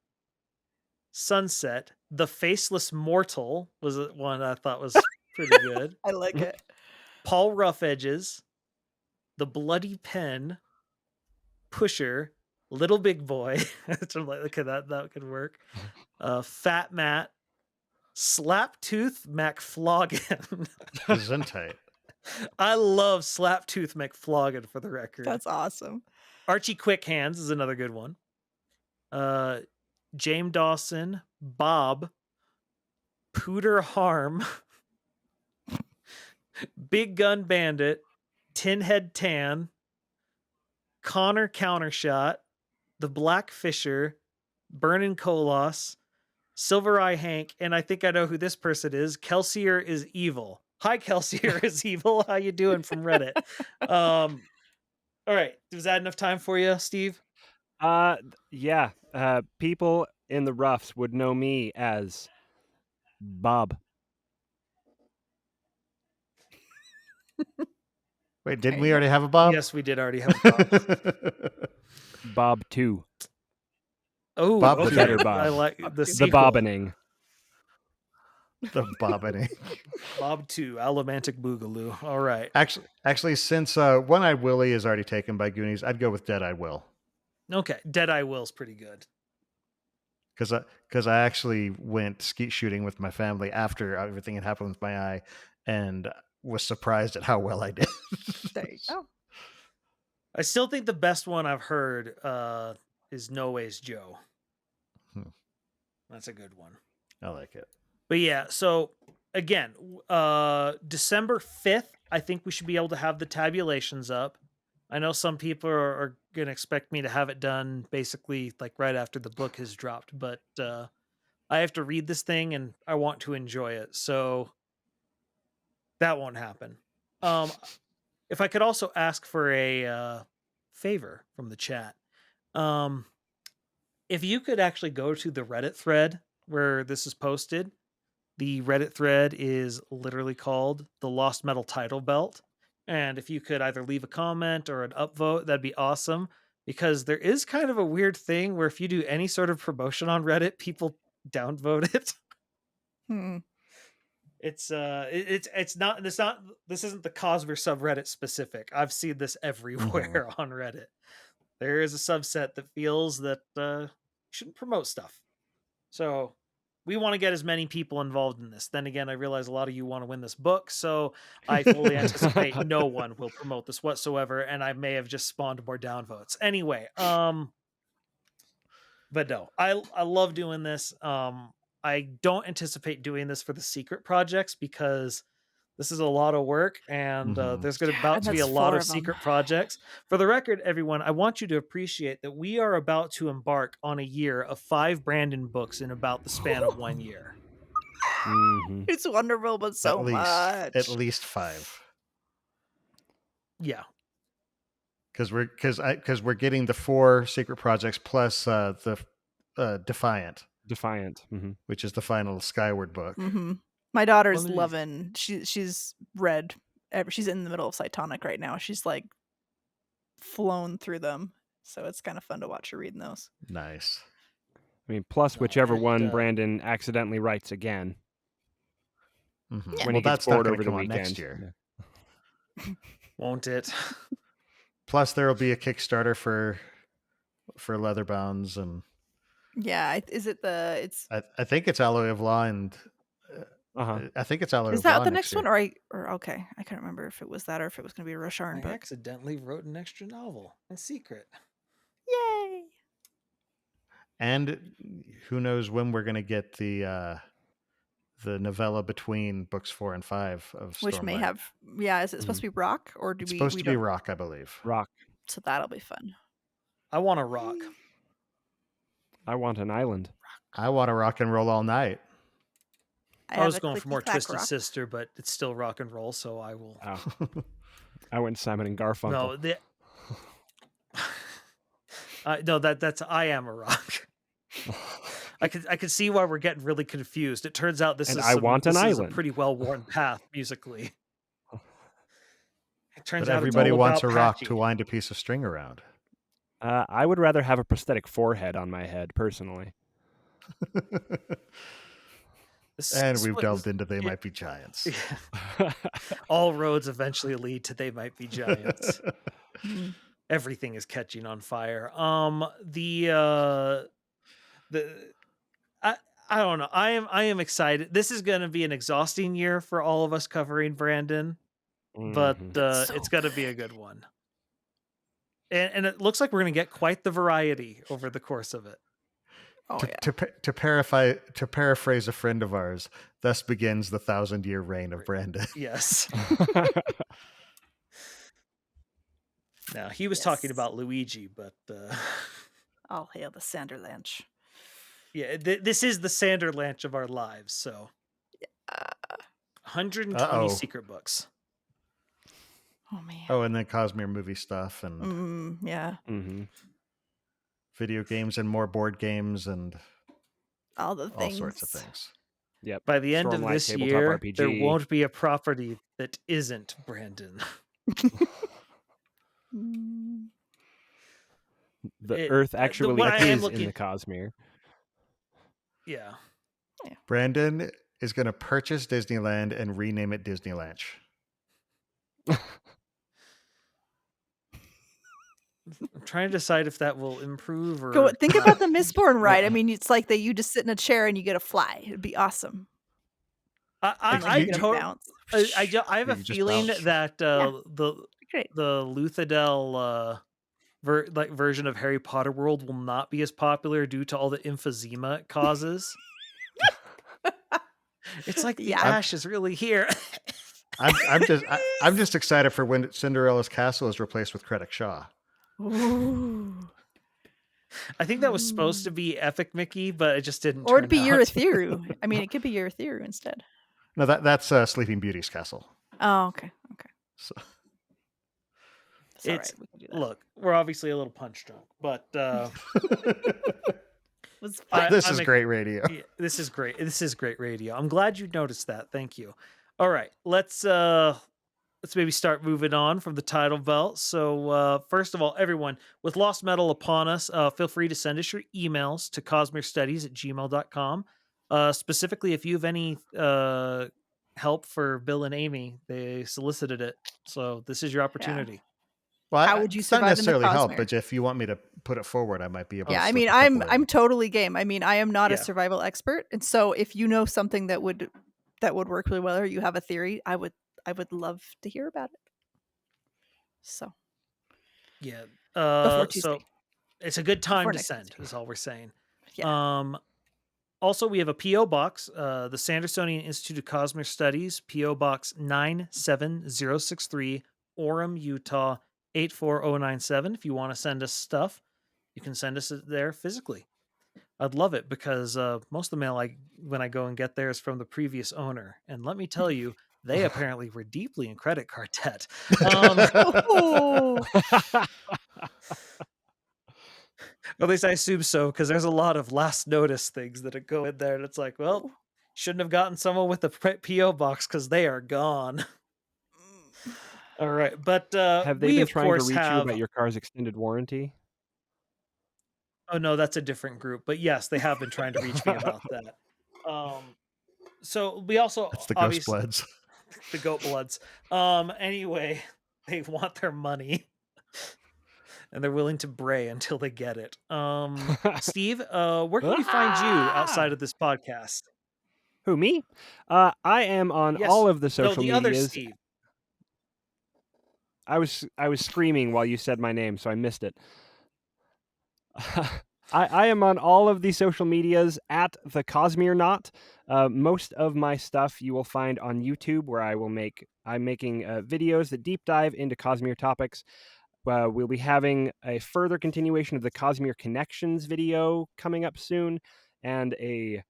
Sunset, The Faceless Mortal was one I thought was pretty good. go. I like it. Paul Roughedges, The Bloody Pen, Pusher, Little Big Boy. So I'm like, okay, that could work. Fat Matt, Slaptooth McFloggin. Gesundheit. I love Slaptooth McFloggin for the record. That's awesome. Archie Quick Hands is another good one. James Dawson, Bob, Pooter Harm, Big Gun Bandit, Tin Head Tan, Connor Countershot, The Black Fisher, Burnin' Colos, Silver Eye Hank, and I think I know who this person is. Kelsier is evil. Hi, Kelsier is evil. How you doing from Reddit? All right. Was that enough time for you, Steve? Yeah. People in the Roughs would know me as Bob. Wait, didn't we already have a Bob? Yes, we did already have a Bob. Bob 2. Oh, Bob okay. the better Bob. I like the The sequel. Bobbining. The Bobbining. Bob 2, Allomantic Boogaloo. All right. Actually, since One-Eyed Willie is already taken by Goonies, I'd go with Dead-Eyed Will. Okay. Deadeye Will's pretty good. Because I actually went skeet shooting with my family after everything had happened with my eye, and was surprised at how well I did. There you go. I still think the best one I've heard is No Ways Joe. That's a good one. I like it. But yeah, so again, December 5th, I think we should be able to have the tabulations up. I know some people are going to expect me to have it done basically like right after the book has dropped, but I have to read this thing and I want to enjoy it. So that won't happen. If I could also ask for a favor from the chat. If you could actually go to the Reddit thread where this is posted, the Reddit thread is literally called the Lost Metal Title Belt. And if you could either leave a comment or an upvote, that'd be awesome. Because there is kind of a weird thing where if you do any sort of promotion on Reddit, people downvote it. This isn't the Cosmere subreddit specific. I've seen this everywhere on Reddit. There is a subset that feels that you shouldn't promote stuff. So we want to get as many people involved in this. Then again, I realize a lot of you want to win this book, so I fully anticipate no one will promote this whatsoever, and I may have just spawned more downvotes. Anyway, but no, I love doing this. I don't anticipate doing this for the secret projects because this is a lot of work, and there's about to be a lot of secret projects. For the record, everyone, I want you to appreciate that we are about to embark on a year of 5 Brandon books in about the span of 1 year. It's wonderful, but so much. At least 5. Yeah. Because we're getting the 4 secret projects plus the Defiant, Defiant, which is the final Skyward book. My daughter's Well, loving. She's read. She's in the middle of Cytonic right now. She's like flown through them, so it's kind of fun to watch her reading those. Nice. I mean, plus No, whichever and, one Brandon accidentally writes again Mhm. Yeah. when Well, he gets that's not bored going over to the come out weekend. next year. won't it? Plus, there will be a Kickstarter for leatherbounds, and Yeah, is it the? It's I think it's Alloy of Law, and Uh-huh. I think it's Alloy is of that Law the next next year. one, or okay, I can't remember if it was that or if it was going to be a Rosharn I book. accidentally wrote an extra novel in secret. Yay! And who knows when we're going to get the novella between books 4 and 5 of Stormlight. Which may have, is it supposed to be rock or do It's we? supposed we to be don't- rock, I believe. Rock. So that'll be fun. I want a rock. I want an island. I want to rock and roll all night. I was have a going for more clicky-clack Twisted rock. Sister, but it's still rock and roll, so I will. Oh. I went Simon and Garfunkel. No, no, that's I Am a Rock. I could see why we're getting really confused. It turns out this And is I Want an this is a Island. pretty well worn path musically. It turns But out everybody it's all wants a about rock Patchy. to wind a piece of string around. I would rather have a prosthetic forehead on my head, personally. And This we've was- delved into They Might Be Giants. all roads eventually lead to They Might Be Giants. Mm. Everything is catching on fire. I don't know. I am excited. This is going to be an exhausting year for all of us covering Brandon, but Mhm. So it's going to be a good one. And it looks like we're going to get quite the variety over the course of it. Oh yeah. To paraphrase a friend of ours, thus begins the 1,000-year reign of Brandon. Yes. Now he was talking Yes. about Luigi, but All hail the Sanderlanch. yeah, this is the Sanderlanch of our lives. So 120 Uh-oh. secret books. Oh man. Oh, and then Cosmere movie stuff and Yeah. Mhm. video games and more board games and All the all things. sorts of things. Yep. By the end of Stormlight this tabletop year, RPG. there won't be a property that isn't Brandon. Mm. The Earth actually what I am is in looking- the Cosmere. Yeah. Brandon is going to purchase Disneyland and rename it Disneyland. I'm trying to decide if that will improve or Think about the Mistborn ride. I mean, it's like that you just sit in a chair and you get to fly. It'd be awesome. I You get to totally. bounce. I have a You just feeling bounce. that Great. the Luthadel version of Harry Potter World will not be as popular due to all the emphysema it causes. It's like the Yeah. ash is really here. I'm just excited for when Cinderella's castle is replaced with Credit Shaw. Ooh. I think that was supposed to be Epic Mickey, but it just didn't. Or turn it'd be out. Urithiru. I mean, it could be Urithiru instead. No, that's Sleeping Beauty's castle. Oh, okay. Okay. So, It's all It's- right. We can do that. Look, we're obviously a little punch drunk, but It was fun. this I'm is ex- great radio. yeah, this is great. This is great radio. I'm glad you noticed that. Thank you. All right, let's maybe start moving on from the title belt. So first of all, everyone, with Lost Metal upon us, feel free to send us your emails to cosmerestudies@gmail.com. Specifically, if you have any help for Bill and Amy, they solicited it. So this is your opportunity. Well, How would you it's not survive in the necessarily help, Cosmere? but if you want me to put it forward, I might be able. Yeah, to I slip mean, a couple I'm in. totally game. I mean, I am not a Yeah. survival expert, and so if you know something that would work really well, or you have a theory, I would love to hear about it. So Yeah. Before So Tuesday. it's a good time Before to next send, Tuesday. is all we're saying. yeah, Also, we have a P.O. Box, the Sandersonian Institute of Cosmere Studies, P.O. Box 97063, Orem, Utah 84097. If you want to send us stuff, you can send us it there physically. I'd love it because most of the mail when I go and get there is from the previous owner. And let me tell you, they apparently were deeply in credit card debt. Oh. At least I assume so, because there's a lot of last notice things that go in there, and it's like, well, Shouldn't have gotten someone with a PO box because they are gone. All right, but Have they we been of trying to course reach you have. about your car's extended warranty? Oh no, that's a different group. But yes, they have been trying to reach me about that. So we also That's the Ghost obviously Bloods. the Goat Bloods. Anyway, they want their money. And they're willing to bray until they get it. Steve, where can we find you outside of this podcast? Who, me? I am on Yes. all of the No, social the other medias. Steve. I was screaming while you said my name, so I missed it. I am on all of the social medias at the Cosmere Knot. Most of my stuff you will find on YouTube, where I'm making videos that deep dive into Cosmere topics. We'll be having a further continuation of the Cosmere Connections video coming up soon, and a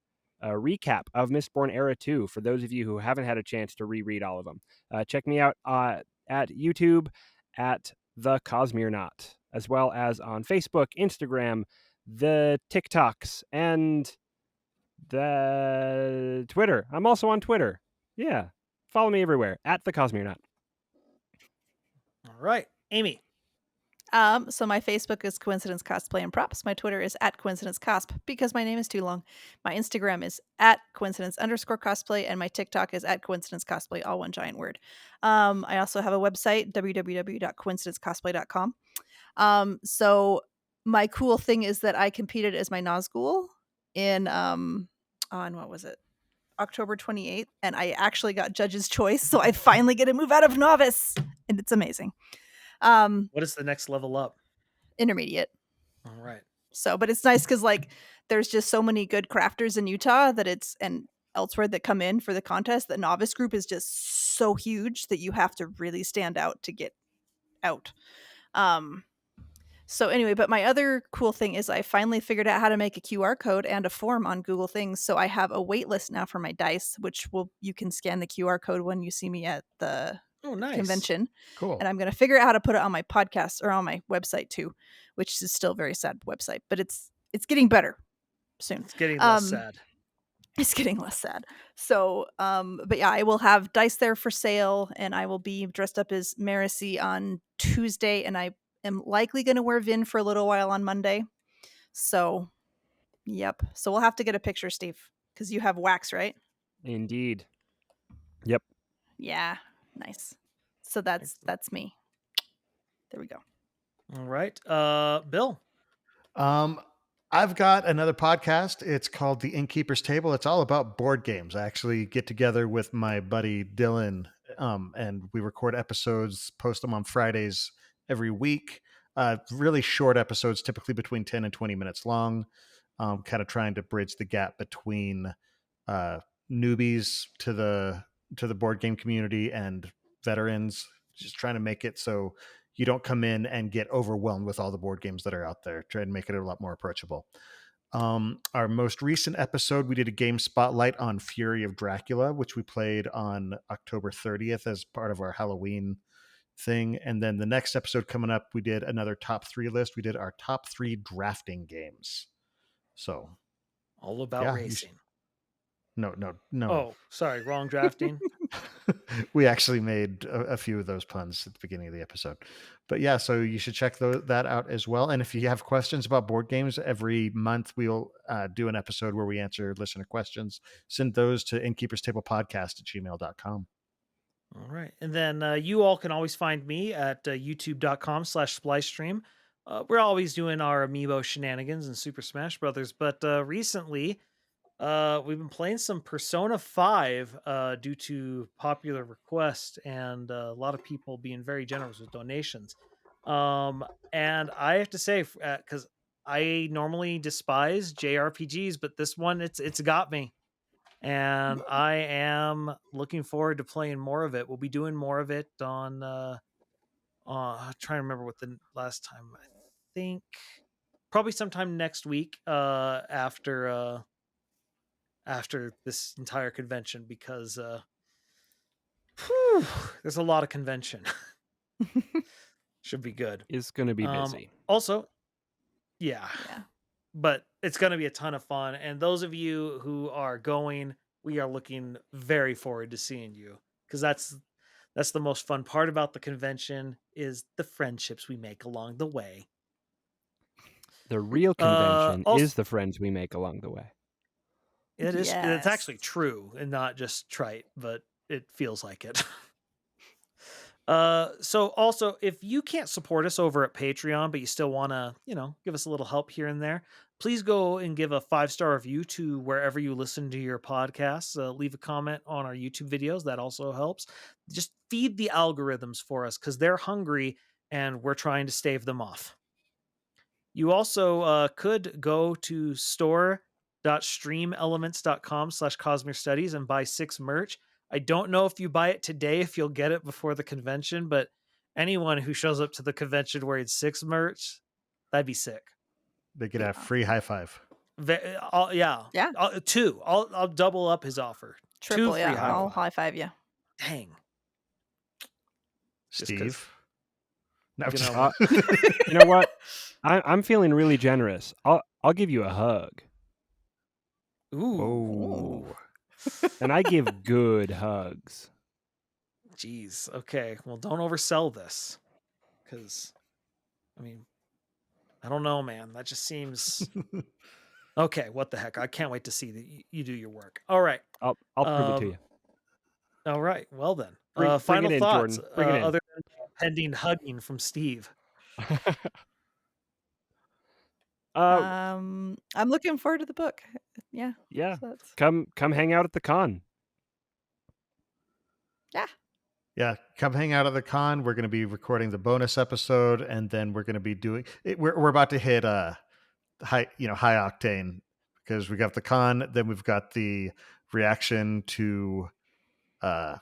recap of Mistborn Era 2 for those of you who haven't had a chance to reread all of them. Check me out at YouTube at the Cosmere Knot, as well as on Facebook, Instagram, the TikToks, and the Twitter. I'm also on Twitter. Yeah. Follow me everywhere at the Cosmere Knot. All right, Amy. So my Facebook is Coincidence Cosplay and Props. My Twitter is at Coincidence Cosp because my name is too long. My Instagram is at Coincidence_Cosplay, and my TikTok is at Coincidence Cosplay, all one giant word. I also have a website, www.coincidencecosplay.com. So my cool thing is that I competed as my Nazgul on what was it? October 28th, and I actually got judge's choice, so I finally get to move out of novice, and it's amazing. What is the next level up? Intermediate. All right. So, but it's nice because like there's just so many good crafters in Utah and elsewhere that come in for the contest. The novice group is just so huge that you have to really stand out to get out. So anyway, but my other cool thing is I finally figured out how to make a QR code and a form on Google Things. So I have a wait list now for my dice, you can scan the QR code when you see me at the convention. Cool. And I'm going to figure out how to put it on my podcast or on my website too, which is still a very sad website, but it's getting better soon. It's getting less sad. It's getting less sad. So, but yeah, I will have dice there for sale, and I will be dressed up as Marisi on Tuesday, and I am likely going to wear Vin for a little while on Monday. So, yep. So we'll have to get a picture, Steve, because you have wax, right? Indeed. Yep. Yeah. Nice. So that's me. There we go. All right. Bill. I've got another podcast. It's called The Innkeeper's Table. It's all about board games. I actually get together with my buddy Dylan, and we record episodes, post them on Fridays every week. Really short episodes, typically between 10 and 20 minutes long, kind of trying to bridge the gap between newbies to the board game community and veterans, just trying to make it so you don't come in and get overwhelmed with all the board games that are out there. Try and make it a lot more approachable. Our most recent episode, we did a game spotlight on Fury of Dracula, which we played on October 30th as part of our Halloween thing. And then the next episode coming up, we did another top 3 list. We did our top 3 drafting games. So all about racing. No. Oh, sorry. Wrong drafting. We actually made a few of those puns at the beginning of the episode. But yeah, so you should check that out as well. And if you have questions about board games, every month we'll do an episode where we answer listener questions. Send those to innkeeperstablepodcast@gmail.com. All right. And then you all can always find me at youtube.com/splicestream. We're always doing our amiibo shenanigans and Super Smash Brothers. But recently, we've been playing some Persona 5 due to popular request and a lot of people being very generous with donations. And I have to say, because I normally despise JRPGs, but this one, it's got me. And I am looking forward to playing more of it. We'll be doing more of it on, I'm trying to remember what the last time, I think probably sometime next week after this entire convention, because there's a lot of convention. Should be good. It's going to be busy. Also, yeah. But it's going to be a ton of fun. And those of you who are going, we are looking very forward to seeing you, because that's the most fun part about the convention is the friendships we make along the way. The real convention also- is the friends we make along the way. It is. Yes. It's actually true and not just trite, but it feels like it. So also, if you can't support us over at Patreon, but you still want to, give us a little help here and there, please go and give a 5-star review to wherever you listen to your podcasts. Leave a comment on our YouTube videos. That also helps. Just feed the algorithms for us, because they're hungry and we're trying to stave them off. You also could go to store.streamelements.com/Cosmere Studies and buy SICS merch. I don't know if you buy it today, if you'll get it before the convention, but anyone who shows up to the convention wearing SICS merch, that'd be sick. They could have free high five. Yeah. 2. I'll double up his offer. Triple, 2 free yeah. I'll high five you. Dang. Steve? No, You know what? I'm feeling really generous. I'll give you a hug. Ooh. Oh. And I give good hugs. Jeez. Okay. Well, don't oversell this, because, I don't know, man. That just seems okay. What the heck? I can't wait to see that you do your work. All right. I'll prove it to you. All right. Well then, Bring final it in, thoughts. Jordan. Bring it in. Other than pending hugging from Steve. I'm looking forward to the book. Yeah. Yeah. So that's- Come hang out at the con. Yeah, come hang out at the con. We're going to be recording the bonus episode, and then we're going to be doing. We're about to hit high octane, because we got the con, then we've got the reaction to the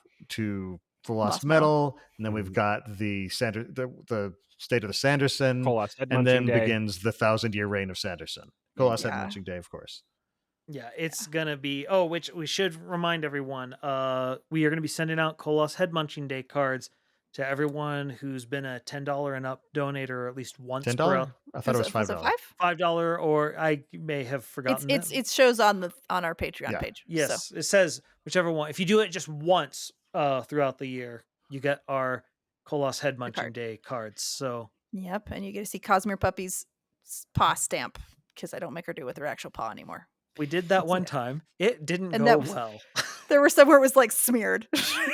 Lost Metal, and then we've got the state of the Sanderson, and then begins the 1,000-year reign of Sanderson. Kolos Head Munching Day, of course. Yeah, it's gonna be. Oh, which we should remind everyone. We are gonna be sending out Kolos Head Munching Day cards to everyone who's been a $10 and up donator at least once. $10? I thought it was $5. $5, or I may have forgotten. It shows on our Patreon page. Yes, so. It says whichever one. If you do it just once throughout the year, you get our Kolos Head Munching Day cards. So yep, and you get to see Cosmere Puppy's paw stamp, because I don't make her do it with her actual paw anymore. We did that one time. It didn't go well. There were some where it was like smeared,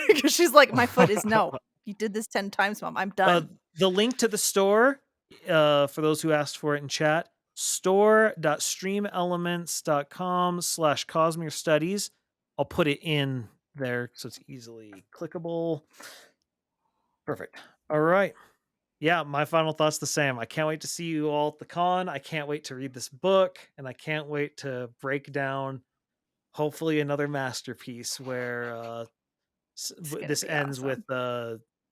because she's like, my foot is no. You did this 10 times, Mom. I'm done. The link to the store, for those who asked for it in chat, store.streamelements.com/Cosmere Studies. I'll put it in there so it's easily clickable. Perfect. All right. Yeah, my final thoughts the same. I can't wait to see you all at the con. I can't wait to read this book, and I can't wait to break down hopefully another masterpiece where this ends with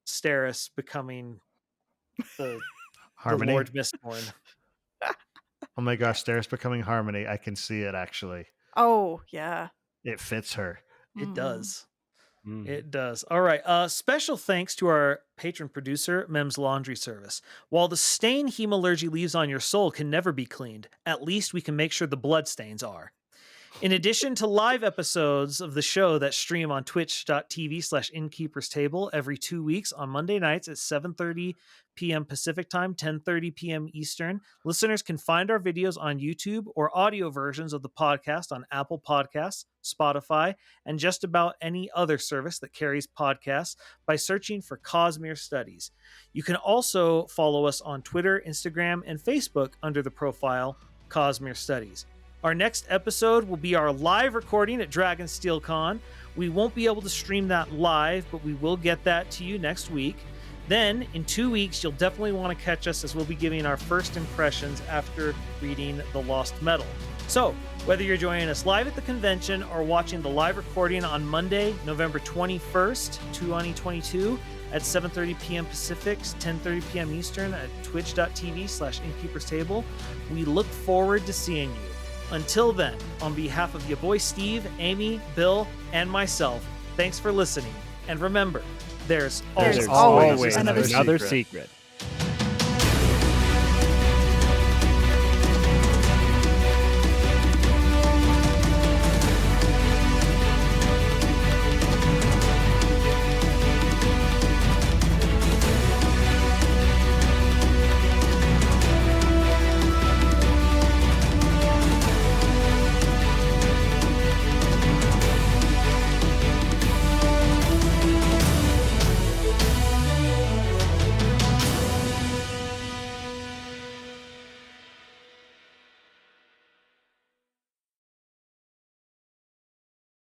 Steris becoming the Harmony. Lord Mistborn. Oh my gosh, Steris becoming Harmony. I can see it, actually. Oh, yeah. It fits her. It does. It does. All right. Special thanks to our patron producer, Mem's Laundry Service. While the stain hemalurgy leaves on your soul can never be cleaned, at least we can make sure the blood stains are. In addition to live episodes of the show that stream on twitch.tv/Innkeeper's Table every 2 weeks on Monday nights at 7:30 p.m. Pacific Time, 10:30 p.m. Eastern, listeners can find our videos on YouTube or audio versions of the podcast on Apple Podcasts, Spotify, and just about any other service that carries podcasts by searching for Cosmere Studies. You can also follow us on Twitter, Instagram, and Facebook under the profile Cosmere Studies. Our next episode will be our live recording at Dragonsteel Con. We won't be able to stream that live, but we will get that to you next week. Then, in 2 weeks, you'll definitely want to catch us, as we'll be giving our first impressions after reading The Lost Metal. So, whether you're joining us live at the convention or watching the live recording on Monday, November 21st, 2022, at 7:30 p.m. Pacific, 10:30 p.m. Eastern at twitch.tv/Innkeeper's Table, we look forward to seeing you. Until then, on behalf of your boy Steve, Amy, Bill, and myself, thanks for listening. And remember, there's always another secret.